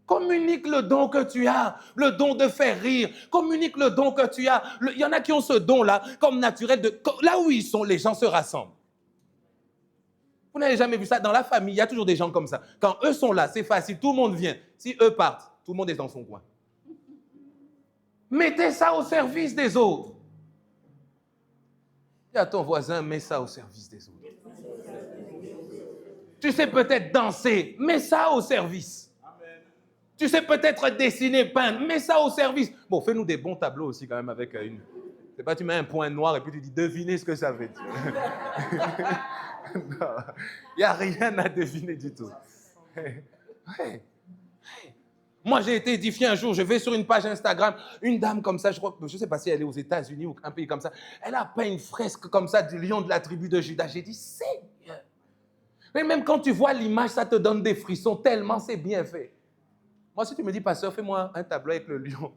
Communique le don que tu as, le don de faire rire. Communique le don que tu as. Il y en a qui ont ce don-là, comme naturel. Là où ils sont, les gens se rassemblent. Vous n'avez jamais vu ça? Dans la famille, il y a toujours des gens comme ça. Quand eux sont là, c'est facile, tout le monde vient. Si eux partent, tout le monde est dans son coin. Mettez ça au service des autres. Dis à ton voisin, mets ça au service des autres. Tu sais peut-être danser, mets ça au service. Tu sais peut-être dessiner, peindre, mets ça au service. Bon, fais-nous des bons tableaux aussi quand même avec une... C'est pas tu mets un point noir et puis tu dis, devinez ce que ça veut dire. Non, il n'y a rien à deviner du tout. Ouais. Moi, j'ai été édifié un jour, je vais sur une page Instagram, une dame comme ça, je ne sais pas si elle est aux États-Unis ou un pays comme ça, elle a peint une fresque comme ça du lion de la tribu de Juda. J'ai dit, Seigneur. Mais même quand tu vois l'image, ça te donne des frissons, tellement c'est bien fait. Moi, si tu me dis, pasteur, fais-moi un tableau avec le lion.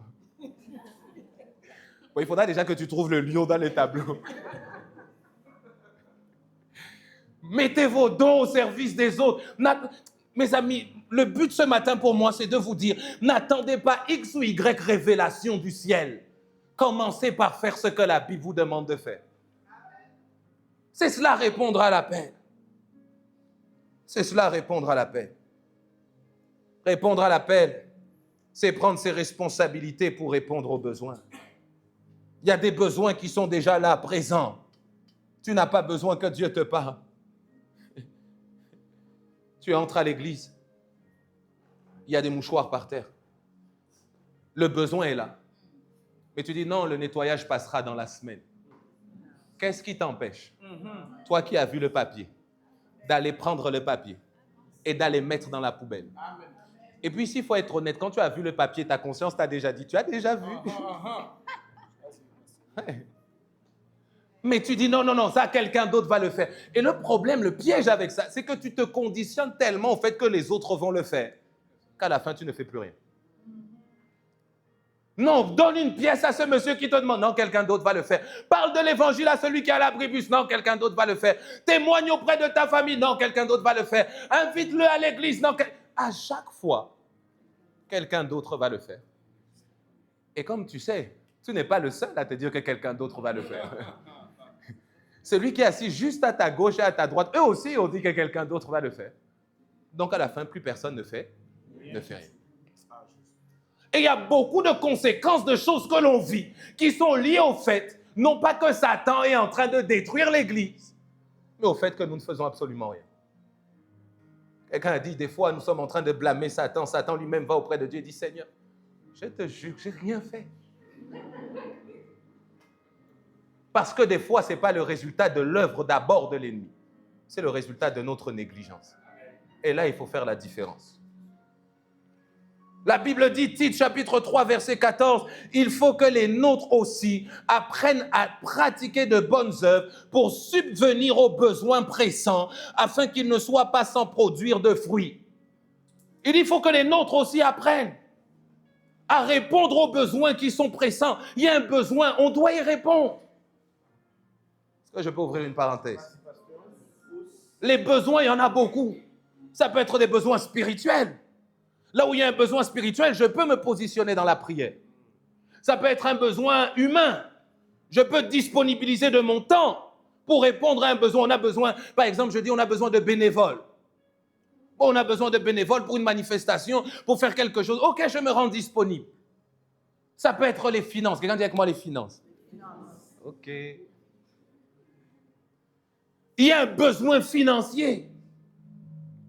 Bon, il faudra déjà que tu trouves le lion dans les tableaux. Mettez vos dons au service des autres. Mes amis, le but ce matin pour moi, c'est de vous dire, n'attendez pas X ou Y révélation du ciel. Commencez par faire ce que la Bible vous demande de faire. C'est cela répondre à l'appel. C'est cela répondre à l'appel. Répondre à l'appel, c'est prendre ses responsabilités pour répondre aux besoins. Il y a des besoins qui sont déjà là, présents. Tu n'as pas besoin que Dieu te parle. Tu entres à l'église, il y a des mouchoirs par terre. Le besoin est là. Mais tu dis non, le nettoyage passera dans la semaine. Qu'est-ce qui t'empêche, toi qui as vu le papier, d'aller prendre le papier et d'aller mettre dans la poubelle? Et puis, s'il faut être honnête, quand tu as vu le papier, ta conscience t'a déjà dit, tu as déjà vu. Ouais. Mais tu dis non, ça, quelqu'un d'autre va le faire. Et le problème, le piège avec ça, c'est que tu te conditionnes tellement au fait que les autres vont le faire, qu'à la fin, tu ne fais plus rien. Non, donne une pièce à ce monsieur qui te demande, non, quelqu'un d'autre va le faire. Parle de l'évangile à celui qui est à l'abribus, non, quelqu'un d'autre va le faire. Témoigne auprès de ta famille, non, quelqu'un d'autre va le faire. Invite-le à l'église, non, à chaque fois, quelqu'un d'autre va le faire. Et comme tu sais, tu n'es pas le seul à te dire que quelqu'un d'autre va le faire. Celui qui est assis juste à ta gauche et à ta droite, eux aussi ont dit que quelqu'un d'autre va le faire. Donc à la fin, plus personne ne fait rien. Et il y a beaucoup de conséquences de choses que l'on vit qui sont liées au fait, non pas que Satan est en train de détruire l'Église, mais au fait que nous ne faisons absolument rien. Quelqu'un a dit, des fois, nous sommes en train de blâmer Satan. Satan lui-même va auprès de Dieu et dit, Seigneur, Je te jure, je n'ai rien fait. Parce que des fois, ce n'est pas le résultat de l'œuvre d'abord de l'ennemi. C'est le résultat de notre négligence. Et là, il faut faire la différence. La Bible dit, Tite, chapitre 3, verset 14, il faut que les nôtres aussi apprennent à pratiquer de bonnes œuvres pour subvenir aux besoins pressants, afin qu'ils ne soient pas sans produire de fruits. Il dit, il faut que les nôtres aussi apprennent à répondre aux besoins qui sont pressants. Il y a un besoin, on doit y répondre. Est-ce que je peux ouvrir une parenthèse? Les besoins, il y en a beaucoup. Ça peut être des besoins spirituels. Là où il y a un besoin spirituel, je peux me positionner dans la prière. Ça peut être un besoin humain. Je peux disponibiliser de mon temps pour répondre à un besoin. On a besoin, par exemple, je dis, on a besoin de bénévoles. Bon, on a besoin de bénévoles pour une manifestation, pour faire quelque chose. Ok, je me rends disponible. Ça peut être les finances. Quelqu'un dit avec moi les finances. Ok. Il y a un besoin financier.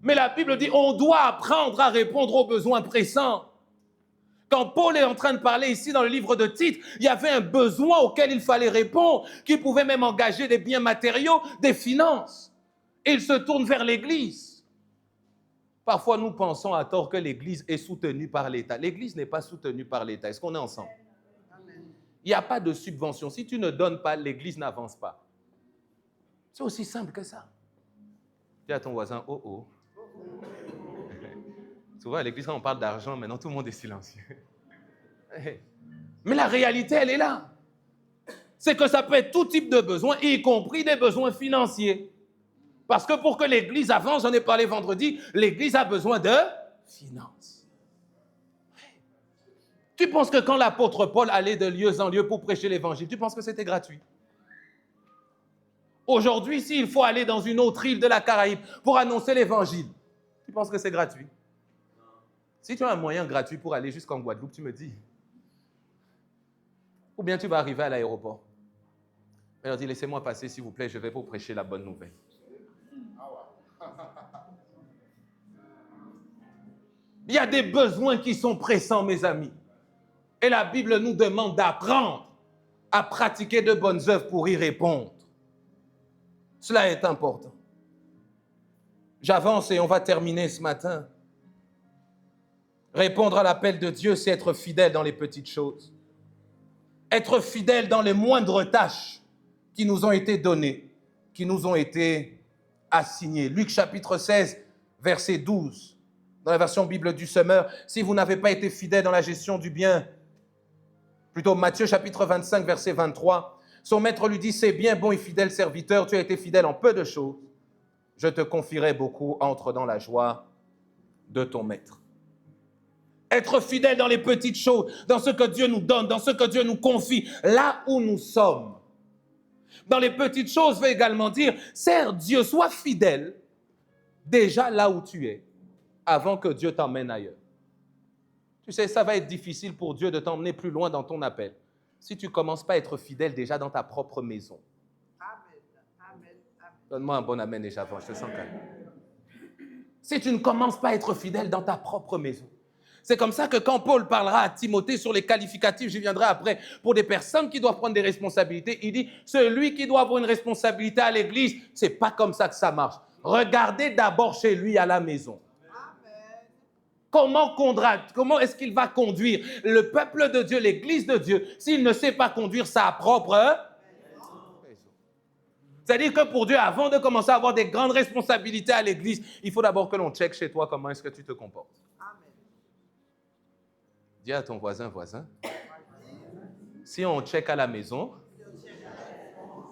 Mais la Bible dit, on doit apprendre à répondre aux besoins pressants. Quand Paul est en train de parler ici dans le livre de Tite, il y avait un besoin auquel il fallait répondre, qui pouvait même engager des biens matériaux, des finances. Et il se tourne vers l'Église. Parfois, nous pensons à tort que l'Église est soutenue par l'État. L'Église n'est pas soutenue par l'État. Est-ce qu'on est ensemble? Il n'y a pas de subvention. Si tu ne donnes pas, l'Église n'avance pas. C'est aussi simple que ça. Dis à ton voisin, oh oh. Souvent, à l'église, quand on parle d'argent, maintenant, tout le monde est silencieux. Mais la réalité, elle est là. C'est que ça peut être tout type de besoins, y compris des besoins financiers. Parce que pour que l'église avance, j'en ai parlé vendredi, l'église a besoin de finances. Tu penses que quand l'apôtre Paul allait de lieu en lieu pour prêcher l'évangile, tu penses que c'était gratuit? Aujourd'hui, s'il faut aller dans une autre île de la Caraïbe pour annoncer l'évangile, tu penses que c'est gratuit? Si tu as un moyen gratuit pour aller jusqu'en Guadeloupe, tu me dis. Ou bien tu vas arriver à l'aéroport. Et leur dis, laissez-moi passer, s'il vous plaît, je vais vous prêcher la bonne nouvelle. Il y a des besoins qui sont pressants, mes amis. Et la Bible nous demande d'apprendre à pratiquer de bonnes œuvres pour y répondre. Cela est important. J'avance et on va terminer ce matin. Répondre à l'appel de Dieu, c'est être fidèle dans les petites choses. Être fidèle dans les moindres tâches qui nous ont été données, qui nous ont été assignées. Luc chapitre 16, verset 12, dans la version Bible du Semeur, si vous n'avez pas été fidèle dans la gestion du bien, plutôt Matthieu chapitre 25, verset 23, son maître lui dit, c'est bien, bon et fidèle serviteur, tu as été fidèle en peu de choses, je te confierai beaucoup, entre dans la joie de ton maître. Être fidèle dans les petites choses, dans ce que Dieu nous donne, dans ce que Dieu nous confie, là où nous sommes. Dans les petites choses, veut également dire, sers Dieu, sois fidèle déjà là où tu es, avant que Dieu t'emmène ailleurs. Tu sais, ça va être difficile pour Dieu de t'emmener plus loin dans ton appel, si tu ne commences pas à être fidèle déjà dans ta propre maison. Amen. Amen. Donne-moi un bon amen et j'avance, je te sens calme. Si tu ne commences pas à être fidèle dans ta propre maison, c'est comme ça que quand Paul parlera à Timothée sur les qualificatifs, j'y viendrai après, pour des personnes qui doivent prendre des responsabilités, il dit, celui qui doit avoir une responsabilité à l'église, c'est pas comme ça que ça marche. Regardez d'abord chez lui à la maison. Amen. Comment est-ce qu'il va conduire le peuple de Dieu, l'église de Dieu, s'il ne sait pas conduire sa propre maison? C'est-à-dire que pour Dieu, avant de commencer à avoir des grandes responsabilités à l'église, il faut d'abord que l'on check chez toi comment est-ce que tu te comportes. Dis à ton voisin, si on check à la maison,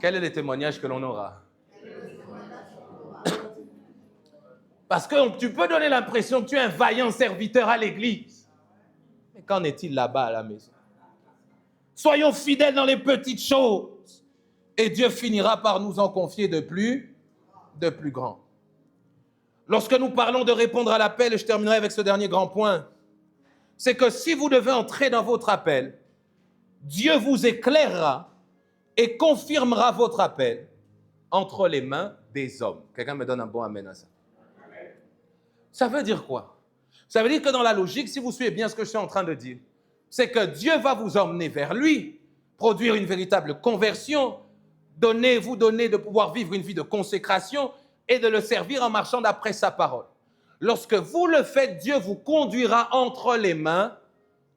quel est le témoignage que l'on aura? Parce que tu peux donner l'impression que tu es un vaillant serviteur à l'église. Mais qu'en est-il là-bas à la maison? Soyons fidèles dans les petites choses et Dieu finira par nous en confier de plus grand. Lorsque nous parlons de répondre à l'appel, et je terminerai avec ce dernier grand point, c'est que si vous devez entrer dans votre appel, Dieu vous éclairera et confirmera votre appel entre les mains des hommes. Quelqu'un me donne un bon amen à ça. Ça veut dire quoi? Ça veut dire que dans la logique, si vous suivez bien ce que je suis en train de dire, c'est que Dieu va vous emmener vers lui, produire une véritable conversion, vous donner de pouvoir vivre une vie de consécration et de le servir en marchant d'après sa parole. Lorsque vous le faites, Dieu vous conduira entre les mains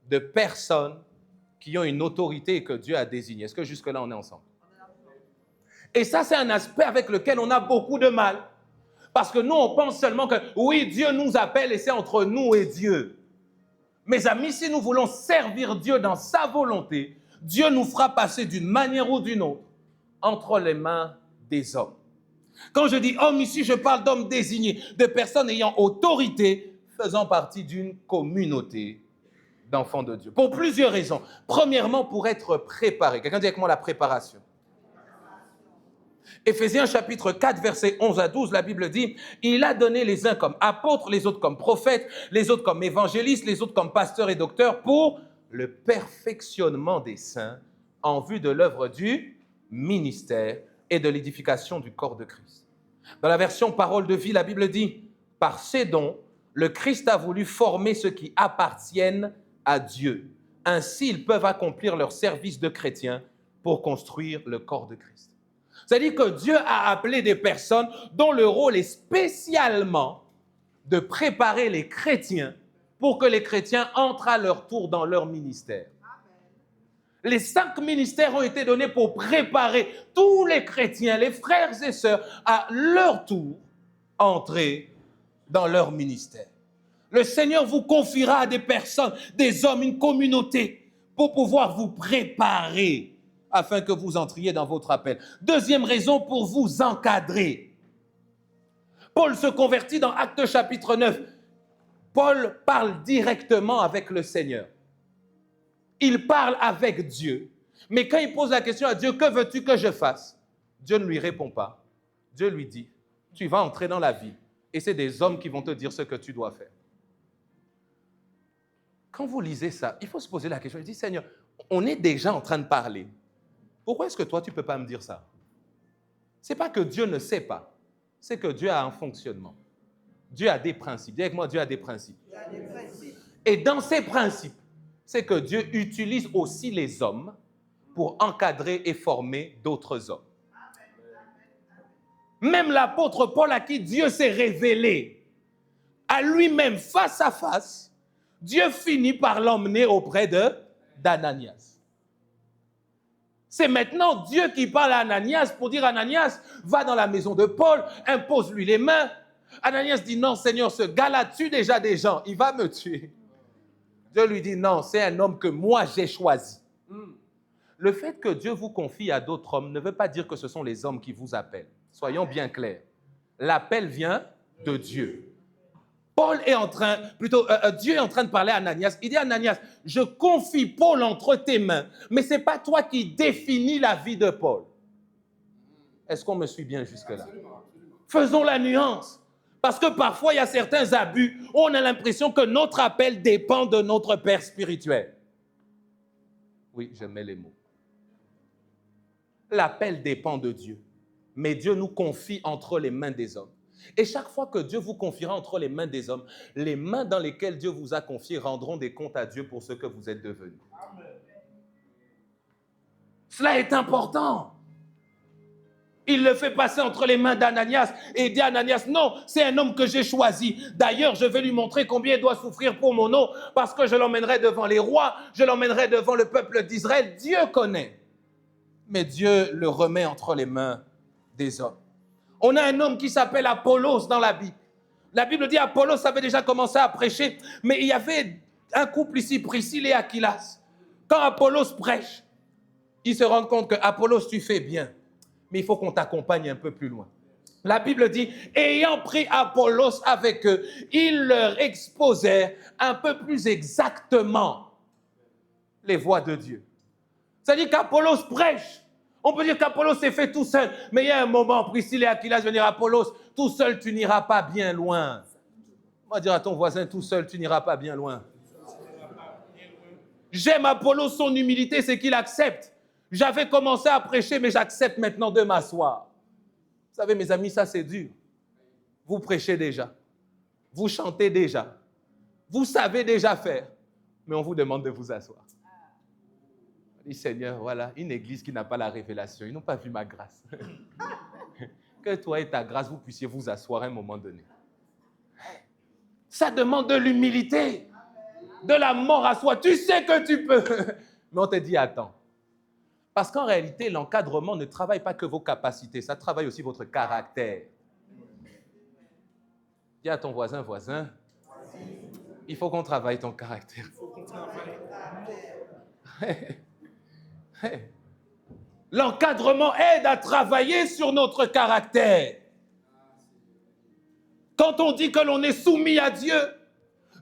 de personnes qui ont une autorité et que Dieu a désignée. Est-ce que jusque-là, on est ensemble? Et ça, c'est un aspect avec lequel on a beaucoup de mal. Parce que nous, on pense seulement que, oui, Dieu nous appelle et c'est entre nous et Dieu. Mes amis, si nous voulons servir Dieu dans sa volonté, Dieu nous fera passer d'une manière ou d'une autre entre les mains des hommes. Quand je dis homme ici, je parle d'hommes désignés, de personnes ayant autorité, faisant partie d'une communauté d'enfants de Dieu. Pour plusieurs raisons. Premièrement, pour être préparé. Quelqu'un dit avec moi la préparation. Éphésiens chapitre 4, versets 11 à 12, la Bible dit « Il a donné les uns comme apôtres, les autres comme prophètes, les autres comme évangélistes, les autres comme pasteurs et docteurs pour le perfectionnement des saints en vue de l'œuvre du ministère et de l'édification du corps de Christ. » Dans la version Parole de vie, la Bible dit « Par ces dons, le Christ a voulu former ceux qui appartiennent à Dieu. Ainsi, ils peuvent accomplir leur service de chrétien pour construire le corps de Christ. » C'est-à-dire que Dieu a appelé des personnes dont le rôle est spécialement de préparer les chrétiens pour que les chrétiens entrent à leur tour dans leur ministère. Les 5 ministères ont été donnés pour préparer tous les chrétiens, les frères et sœurs, à leur tour, entrer dans leur ministère. Le Seigneur vous confiera à des personnes, des hommes, une communauté, pour pouvoir vous préparer afin que vous entriez dans votre appel. Deuxième raison, pour vous encadrer. Paul se convertit dans Actes chapitre 9. Paul parle directement avec le Seigneur. Il parle avec Dieu. Mais quand il pose la question à Dieu, que veux-tu que je fasse? Dieu ne lui répond pas. Dieu lui dit, tu vas entrer dans la vie et c'est des hommes qui vont te dire ce que tu dois faire. Quand vous lisez ça, il faut se poser la question. Il dit, Seigneur, on est déjà en train de parler. Pourquoi est-ce que toi, tu ne peux pas me dire ça? Ce n'est pas que Dieu ne sait pas, c'est que Dieu a un fonctionnement. Dieu a des principes. Dis avec moi, Dieu a des principes. Il y a des principes. Et dans ces principes, c'est que Dieu utilise aussi les hommes pour encadrer et former d'autres hommes. Même l'apôtre Paul à qui Dieu s'est révélé à lui-même face à face, Dieu finit par l'emmener auprès d'Ananias. C'est maintenant Dieu qui parle à Ananias pour dire, Ananias, va dans la maison de Paul, impose-lui les mains. Ananias dit, non Seigneur, ce gars-là tue déjà des gens, il va me tuer. Dieu lui dit, non, c'est un homme que moi j'ai choisi. Le fait que Dieu vous confie à d'autres hommes ne veut pas dire que ce sont les hommes qui vous appellent. Soyons bien clairs. L'appel vient de Dieu. Dieu est en train de parler à Ananias. Il dit à Ananias, je confie Paul entre tes mains, mais ce n'est pas toi qui définis la vie de Paul. Est-ce qu'on me suit bien jusque-là? Faisons la nuance. Parce que parfois, il y a certains abus où on a l'impression que notre appel dépend de notre Père spirituel. Oui, je mets les mots. L'appel dépend de Dieu, mais Dieu nous confie entre les mains des hommes. Et chaque fois que Dieu vous confiera entre les mains des hommes, les mains dans lesquelles Dieu vous a confié rendront des comptes à Dieu pour ce que vous êtes devenus. Cela est important. Il le fait passer entre les mains d'Ananias et dit à Ananias, non, c'est un homme que j'ai choisi. D'ailleurs, je vais lui montrer combien il doit souffrir pour mon nom parce que je l'emmènerai devant les rois, je l'emmènerai devant le peuple d'Israël. Dieu connaît. Mais Dieu le remet entre les mains des hommes. On a un homme qui s'appelle Apollos dans la Bible. La Bible dit Apollos avait déjà commencé à prêcher, mais il y avait un couple ici, Priscille et Aquilas. Quand Apollos prêche, ils se rendent compte que Apollos, tu fais bien, mais il faut qu'on t'accompagne un peu plus loin. La Bible dit, ayant pris Apollos avec eux, ils leur exposèrent un peu plus exactement les voies de Dieu. C'est-à-dire qu'Apollos prêche. On peut dire qu'Apollos s'est fait tout seul, mais il y a un moment, Priscille et Aquilas vont dire, Apollos, tout seul, tu n'iras pas bien loin. On va dire à ton voisin, tout seul, tu n'iras pas bien loin. J'aime Apollos, son humilité, c'est qu'il accepte. J'avais commencé à prêcher, mais j'accepte maintenant de m'asseoir. Vous savez, mes amis, ça c'est dur. Vous prêchez déjà. Vous chantez déjà. Vous savez déjà faire. mais on vous demande de vous asseoir. On dit, Seigneur, voilà, une église qui n'a pas la révélation, ils n'ont pas vu ma grâce. Que toi et ta grâce, vous puissiez vous asseoir à un moment donné. Ça demande de l'humilité, de la mort à soi. Tu sais que tu peux, mais on te dit, attends. Parce qu'en réalité, l'encadrement ne travaille pas que vos capacités, ça travaille aussi votre caractère. Dis à ton voisin, il faut qu'on travaille ton caractère. L'encadrement aide à travailler sur notre caractère. Quand on dit que l'on est soumis à Dieu,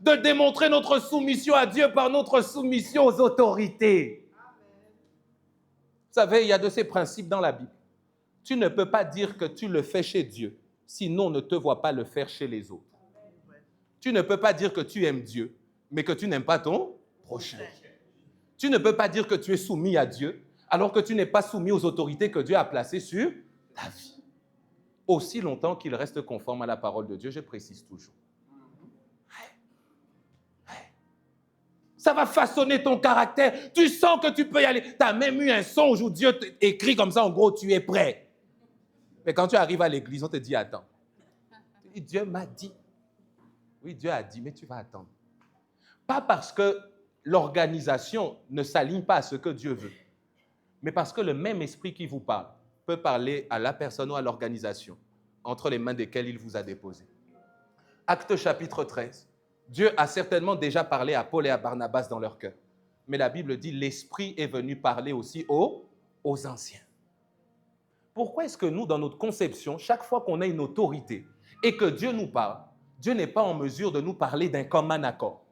de démontrer notre soumission à Dieu par notre soumission aux autorités. Vous savez, il y a de ces principes dans la Bible. Tu ne peux pas dire que tu le fais chez Dieu, sinon on ne te voit pas le faire chez les autres. Tu ne peux pas dire que tu aimes Dieu, mais que tu n'aimes pas ton prochain. Tu ne peux pas dire que tu es soumis à Dieu, alors que tu n'es pas soumis aux autorités que Dieu a placées sur ta vie. Aussi longtemps qu'il reste conforme à la parole de Dieu, je précise toujours. Ça va façonner ton caractère. Tu sens que tu peux y aller. Tu as même eu un songe où Dieu écrit comme ça, en gros, tu es prêt. Mais quand tu arrives à l'église, on te dit, attends. Tu dis, Dieu m'a dit. Oui, Dieu a dit, mais tu vas attendre. Pas parce que l'organisation ne s'aligne pas à ce que Dieu veut, mais parce que le même esprit qui vous parle peut parler à la personne ou à l'organisation entre les mains desquelles il vous a déposé. Actes chapitre 13. Dieu a certainement déjà parlé à Paul et à Barnabas dans leur cœur. Mais la Bible dit, l'Esprit est venu parler aussi aux anciens. Pourquoi est-ce que nous, dans notre conception, chaque fois qu'on a une autorité et que Dieu nous parle, Dieu n'est pas en mesure de nous parler d'un commun accord?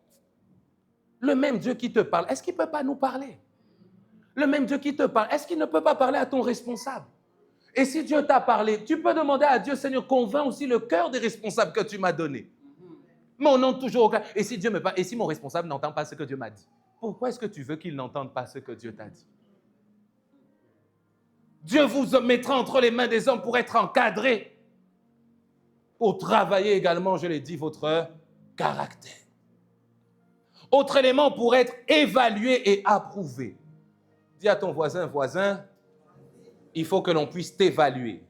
Le même Dieu qui te parle, est-ce qu'il ne peut pas nous parler? Le même Dieu qui te parle, est-ce qu'il ne peut pas parler à ton responsable? Et si Dieu t'a parlé, tu peux demander à Dieu, Seigneur, convainc aussi le cœur des responsables que tu m'as donnés. Mais on n'entend toujours aucun. Et si Dieu me parle, et si mon responsable n'entend pas ce que Dieu m'a dit, pourquoi est-ce que tu veux qu'il n'entende pas ce que Dieu t'a dit? Dieu vous mettra entre les mains des hommes pour être encadré, pour travailler également, je l'ai dit, votre caractère. Autre élément pour être évalué et approuvé. Dis à ton voisin, il faut que l'on puisse t'évaluer.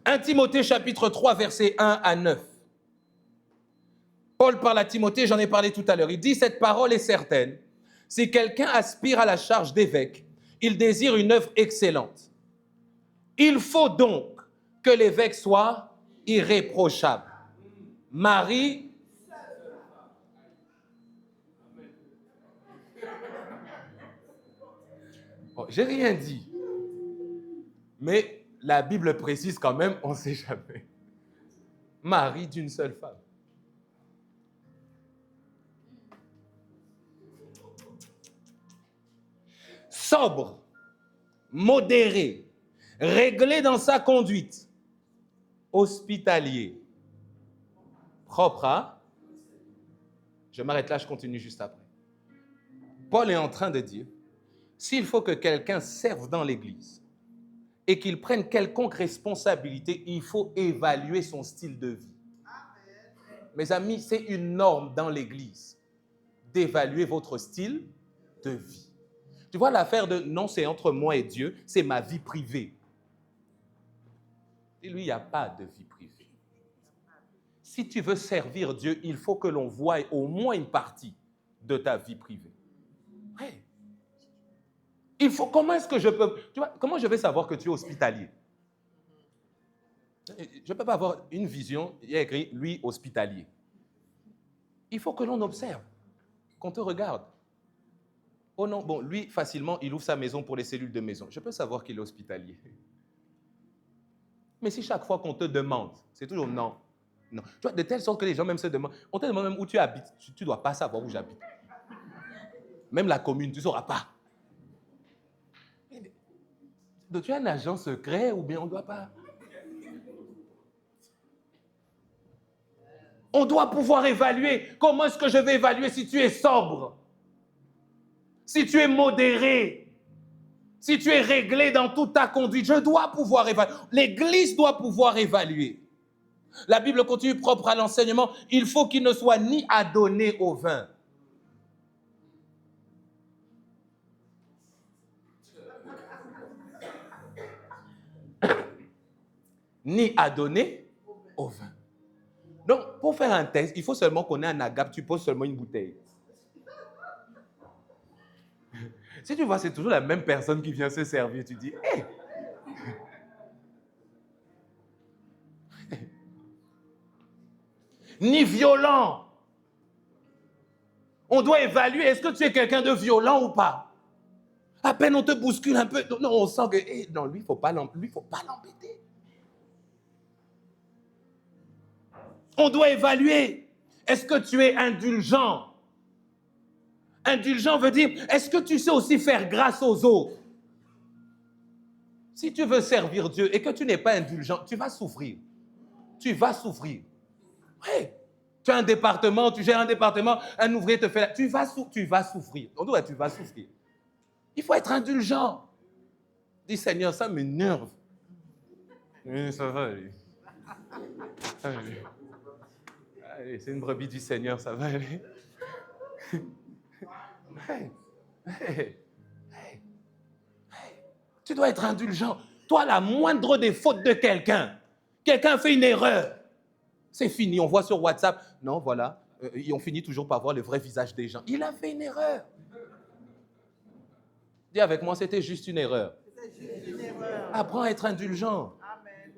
1 Timothée chapitre 3, versets 1 à 9. Paul parle à Timothée, j'en ai parlé tout à l'heure. Il dit, cette parole est certaine. Si quelqu'un aspire à la charge d'évêque, il désire une œuvre excellente. Il faut donc que l'évêque soit irréprochable. Marie, bon, j'ai rien dit. Mais la Bible précise quand même, on ne sait jamais. Marie d'une seule femme. Sobre, modéré, réglé dans sa conduite, hospitalier, propre à... Je m'arrête là, je continue juste après. Paul est en train de dire, s'il faut que quelqu'un serve dans l'Église, et qu'il prenne quelconque responsabilité, il faut évaluer son style de vie. Mes amis, c'est une norme dans l'Église d'évaluer votre style de vie. Tu vois l'affaire de non, c'est entre moi et Dieu, c'est ma vie privée. Et lui, il n'y a pas de vie privée. Si tu veux servir Dieu, il faut que l'on voie au moins une partie de ta vie privée. Ouais. Il faut, comment est-ce que je peux, tu vois, comment je vais savoir que tu es hospitalier? Je ne peux pas avoir une vision, il y a écrit, lui, hospitalier. Il faut que l'on observe, qu'on te regarde. Oh non, bon, lui, facilement, il ouvre sa maison pour les cellules de maison. Je peux savoir qu'il est hospitalier. Mais si chaque fois qu'on te demande, c'est toujours non, non. Tu vois, de telle sorte que les gens même se demandent, on te demande même où tu habites, tu ne dois pas savoir où j'habite. Même la commune, tu ne sauras pas. Donc, tu es un agent secret ou bien on ne doit pas? On doit pouvoir évaluer. Comment est-ce que je vais évaluer si tu es sobre? Si tu es modéré? Si tu es réglé dans toute ta conduite? Je dois pouvoir évaluer. L'Église doit pouvoir évaluer. La Bible continue propre à l'enseignement. Il faut qu'il ne soit ni adonné au vin, ni adonné au vin. Donc, pour faire un test, il faut seulement qu'on ait un agape, tu poses seulement une bouteille. Si tu vois, c'est toujours la même personne qui vient se servir, tu dis, hé! Ni violent. On doit évaluer, est-ce que tu es quelqu'un de violent ou pas? À peine on te bouscule un peu, non, on sent que, non, lui, il ne faut pas l'embêter. On doit évaluer, est-ce que tu es indulgent? Indulgent veut dire, est-ce que tu sais aussi faire grâce aux autres? Si tu veux servir Dieu et que tu n'es pas indulgent, tu vas souffrir. Tu vas souffrir. Oui. Tu as un département, tu gères un département, un ouvrier te fait... Tu vas souffrir. On doit, tu vas souffrir. Il faut être indulgent. Dis, Seigneur, ça m'énerve. Oui, ça va aller. Allez, c'est une brebis du Seigneur, ça va aller. Tu dois être indulgent. Toi, la moindre des fautes de quelqu'un fait une erreur, c'est fini. On voit sur WhatsApp, non, voilà, on finit toujours par voir le vrai visage des gens. Il a fait une erreur. Dis avec moi, c'était juste une erreur. Apprends à être indulgent. Amen.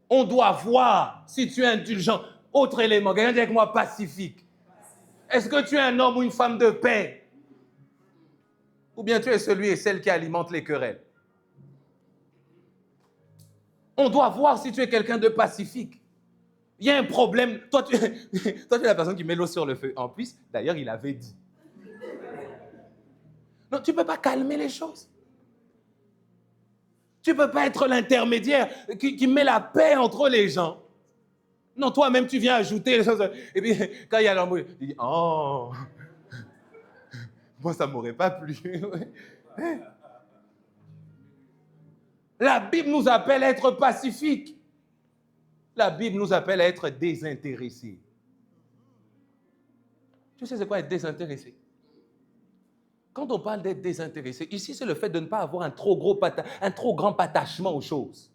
On doit voir si tu es indulgent. Autre élément, quelqu'un dit avec moi pacifique. Est-ce que tu es un homme ou une femme de paix? Ou bien tu es celui et celle qui alimente les querelles? On doit voir si tu es quelqu'un de pacifique. Il y a un problème. Toi, tu es la personne qui met l'eau sur le feu. En plus, d'ailleurs, il avait dit. Non, tu ne peux pas calmer les choses. Tu ne peux pas être l'intermédiaire qui met la paix entre les gens. Non, toi-même, tu viens ajouter les choses. Et puis, quand il y a l'embrouille, tu dis, oh, moi, ça ne m'aurait pas plu. La Bible nous appelle à être pacifique. La Bible nous appelle à être désintéressés. Tu sais c'est quoi être désintéressé? Quand on parle d'être désintéressé, ici, c'est le fait de ne pas avoir un trop grand attachement aux choses.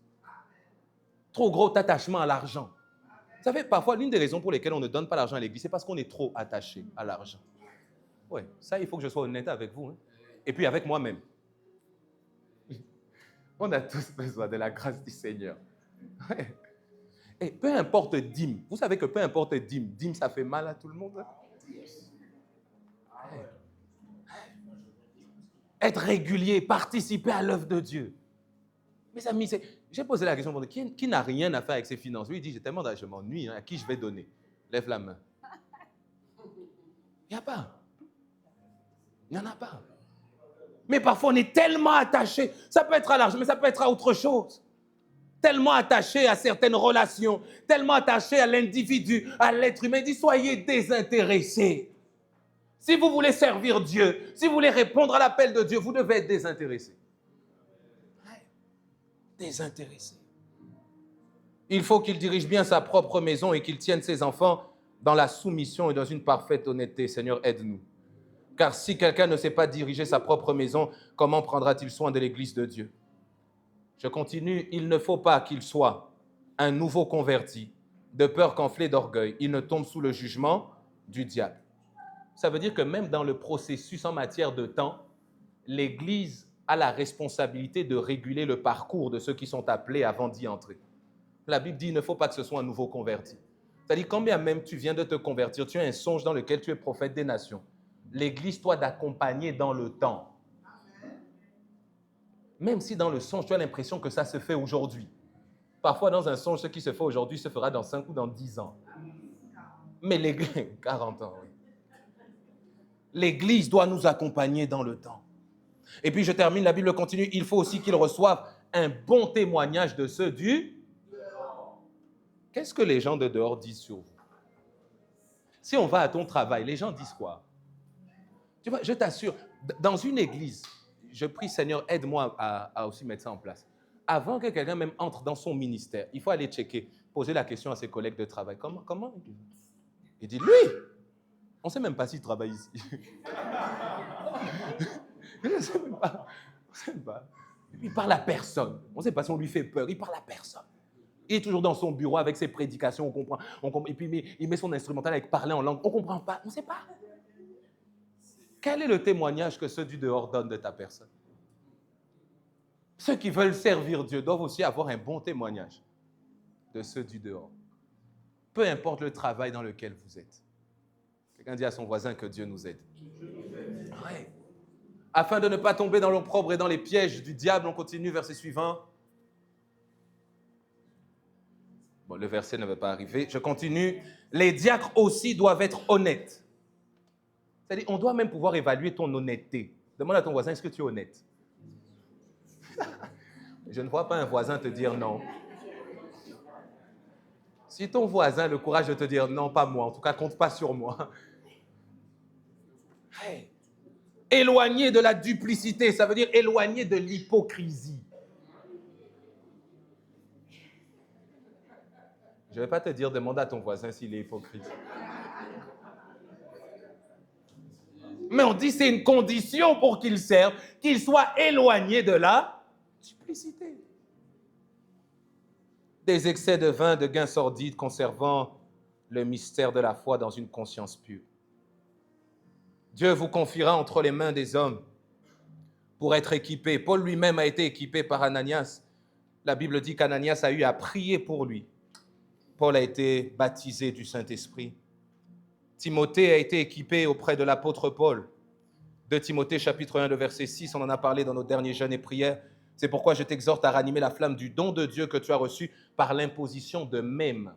Trop gros attachement à l'argent. Vous savez, parfois, l'une des raisons pour lesquelles on ne donne pas l'argent à l'église, c'est parce qu'on est trop attaché à l'argent. Oui, ça, il faut que je sois honnête avec vous. Hein. Et puis avec moi-même. On a tous besoin de la grâce du Seigneur. Ouais. Et peu importe dîme. Vous savez que peu importe dîme, ça fait mal à tout le monde. Hein? Ouais. Être régulier, participer à l'œuvre de Dieu. Mes amis, j'ai posé la question pour qui n'a rien à faire avec ses finances. Lui, il dit, j'ai tellement d'argent, je m'ennuie, hein, à qui je vais donner? Lève la main. Il n'y a pas. Il n'y en a pas. Mais parfois, on est tellement attaché. Ça peut être à l'argent, mais ça peut être à autre chose. Tellement attaché à certaines relations, tellement attaché à l'individu, à l'être humain. Il dit, soyez désintéressés. Si vous voulez servir Dieu, si vous voulez répondre à l'appel de Dieu, vous devez être désintéressés. Désintéressé. Il faut qu'il dirige bien sa propre maison et qu'il tienne ses enfants dans la soumission et dans une parfaite honnêteté. Seigneur, aide-nous. Car si quelqu'un ne sait pas diriger sa propre maison, comment prendra-t-il soin de l'Église de Dieu? Je continue. Il ne faut pas qu'il soit un nouveau converti, de peur qu'enflé d'orgueil, il ne tombe sous le jugement du diable. Ça veut dire que même dans le processus en matière de temps, l'Église a la responsabilité de réguler le parcours de ceux qui sont appelés avant d'y entrer. La Bible dit qu'il ne faut pas que ce soit un nouveau converti. C'est-à-dire, quand bien même tu viens de te convertir, tu as un songe dans lequel tu es prophète des nations. L'Église doit t'accompagner dans le temps. Même si dans le songe, tu as l'impression que ça se fait aujourd'hui. Parfois, dans un songe, ce qui se fait aujourd'hui se fera dans 5 ou dans 10 ans. Mais l'Église, 40 ans, oui. L'Église doit nous accompagner dans le temps. Et puis, je termine, la Bible continue. Il faut aussi qu'ils reçoivent un bon témoignage de ceux du dehors. Qu'est-ce que les gens de dehors disent sur vous? Si on va à ton travail, les gens disent quoi? Tu vois, je t'assure, dans une église, je prie Seigneur, aide-moi à aussi mettre ça en place. avant que quelqu'un même entre dans son ministère, il faut aller checker, poser la question à ses collègues de travail. Comment il dit, lui, on ne sait même pas s'il travaille ici. Il ne sait même pas. On sait même pas. Il parle à personne. On ne sait pas si on lui fait peur. Il parle à personne. Il est toujours dans son bureau avec ses prédications, on comprend. Et puis il met son instrumental avec parler en langue. On ne comprend pas. On ne sait pas. Quel est le témoignage que ceux du dehors donnent de ta personne? Ceux qui veulent servir Dieu doivent aussi avoir un bon témoignage de ceux du dehors. Peu importe le travail dans lequel vous êtes. Quelqu'un dit à son voisin que Dieu nous aide. Ouais. Afin de ne pas tomber dans l'opprobre et dans les pièges du diable, on continue, verset suivant. Bon, le verset ne veut pas arriver. Je continue. Les diacres aussi doivent être honnêtes. C'est-à-dire, on doit même pouvoir évaluer ton honnêteté. Demande à ton voisin, est-ce que tu es honnête? Je ne vois pas un voisin te dire non. Si ton voisin a le courage de te dire non, pas moi, en tout cas, compte pas sur moi. Hey. Éloigné de la duplicité, ça veut dire éloigné de l'hypocrisie. Je ne vais pas te dire, demande à ton voisin s'il est hypocrite. Mais on dit c'est une condition pour qu'il serve, qu'il soit éloigné de la duplicité. Des excès de vin, de gains sordides, conservant le mystère de la foi dans une conscience pure. Dieu vous confiera entre les mains des hommes pour être équipé. Paul lui-même a été équipé par Ananias. La Bible dit qu'Ananias a eu à prier pour lui. Paul a été baptisé du Saint-Esprit. Timothée a été équipé auprès de l'apôtre Paul. De Timothée, chapitre 1, le verset 6, on en a parlé dans nos derniers jeûnes et prières. C'est pourquoi je t'exhorte à ranimer la flamme du don de Dieu que tu as reçu par l'imposition de mes mains.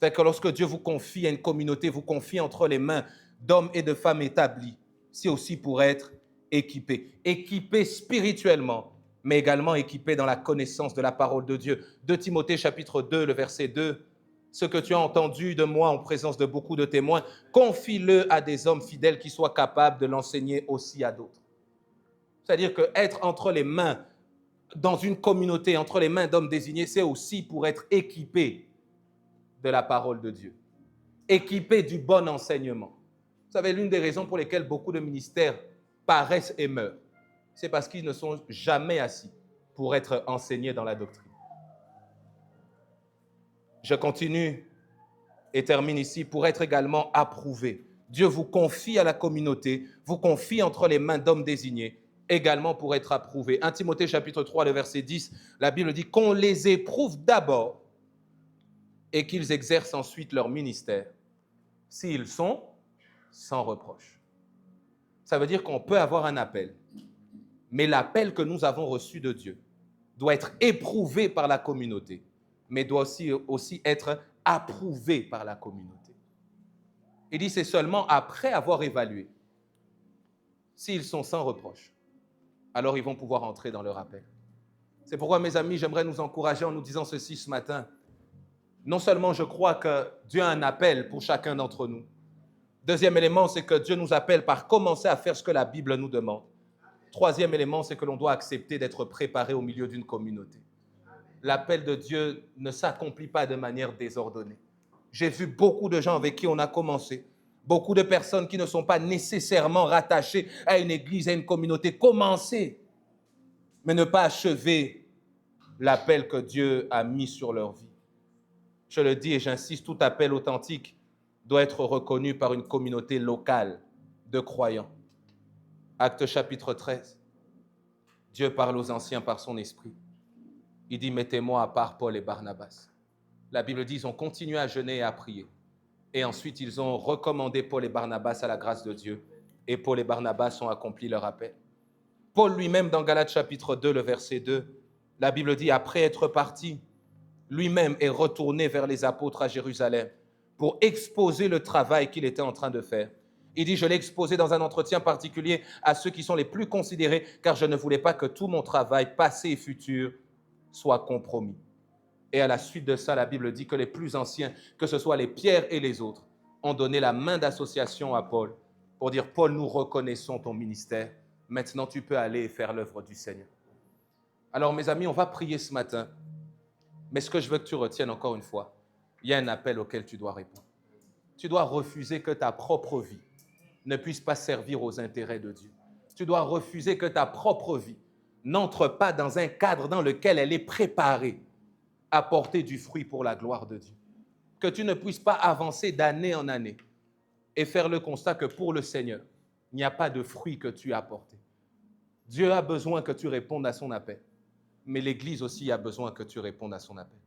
C'est que lorsque Dieu vous confie à une communauté, vous confie entre les mains d'hommes et de femmes établis, c'est aussi pour être équipé. Équipé spirituellement, mais également équipé dans la connaissance de la parole de Dieu. De Timothée, chapitre 2, le verset 2. Ce que tu as entendu de moi en présence de beaucoup de témoins, confie-le à des hommes fidèles qui soient capables de l'enseigner aussi à d'autres. C'est-à-dire qu'être entre les mains, dans une communauté, entre les mains d'hommes désignés, c'est aussi pour être équipé de la parole de Dieu, équipé du bon enseignement. Vous savez, l'une des raisons pour lesquelles beaucoup de ministères paraissent et meurent, c'est parce qu'ils ne sont jamais assis pour être enseignés dans la doctrine. Je continue et termine ici, pour être également approuvé. Dieu vous confie à la communauté, vous confie entre les mains d'hommes désignés, également pour être approuvé. 1 Timothée chapitre 3, le verset 10, la Bible dit qu'on les éprouve d'abord et qu'ils exercent ensuite leur ministère, s'ils sont sans reproche. Ça veut dire qu'on peut avoir un appel, mais l'appel que nous avons reçu de Dieu doit être éprouvé par la communauté, mais doit aussi être approuvé par la communauté. Il dit c'est seulement après avoir évalué, s'ils sont sans reproche, alors ils vont pouvoir entrer dans leur appel. C'est pourquoi, mes amis, j'aimerais nous encourager en nous disant ceci ce matin. Non seulement je crois que Dieu a un appel pour chacun d'entre nous. Deuxième élément, c'est que Dieu nous appelle par commencer à faire ce que la Bible nous demande. Troisième élément, c'est que l'on doit accepter d'être préparé au milieu d'une communauté. L'appel de Dieu ne s'accomplit pas de manière désordonnée. J'ai vu beaucoup de gens avec qui on a commencé, beaucoup de personnes qui ne sont pas nécessairement rattachées à une église, à une communauté, commencer, mais ne pas achever l'appel que Dieu a mis sur leur vie. Je le dis et j'insiste, tout appel authentique doit être reconnu par une communauté locale de croyants. Actes chapitre 13, Dieu parle aux anciens par son esprit. Il dit, mettez-moi à part Paul et Barnabas. La Bible dit, ils ont continué à jeûner et à prier. Et ensuite, ils ont recommandé Paul et Barnabas à la grâce de Dieu. Et Paul et Barnabas ont accompli leur appel. Paul lui-même, dans Galates chapitre 2, le verset 2, la Bible dit, après être parti, lui-même est retourné vers les apôtres à Jérusalem pour exposer le travail qu'il était en train de faire. Il dit, je l'ai exposé dans un entretien particulier à ceux qui sont les plus considérés, car je ne voulais pas que tout mon travail, passé et futur, soit compromis. Et à la suite de ça, la Bible dit que les plus anciens, que ce soit les Pierre et les autres, ont donné la main d'association à Paul pour dire, Paul, nous reconnaissons ton ministère. Maintenant, tu peux aller et faire l'œuvre du Seigneur. Alors mes amis, on va prier ce matin. Mais ce que je veux que tu retiennes encore une fois, il y a un appel auquel tu dois répondre. Tu dois refuser que ta propre vie ne puisse pas servir aux intérêts de Dieu. Tu dois refuser que ta propre vie n'entre pas dans un cadre dans lequel elle est préparée à porter du fruit pour la gloire de Dieu. Que tu ne puisses pas avancer d'année en année et faire le constat que pour le Seigneur, il n'y a pas de fruit que tu as apporté. Dieu a besoin que tu répondes à son appel, mais l'Église aussi a besoin que tu répondes à son appel.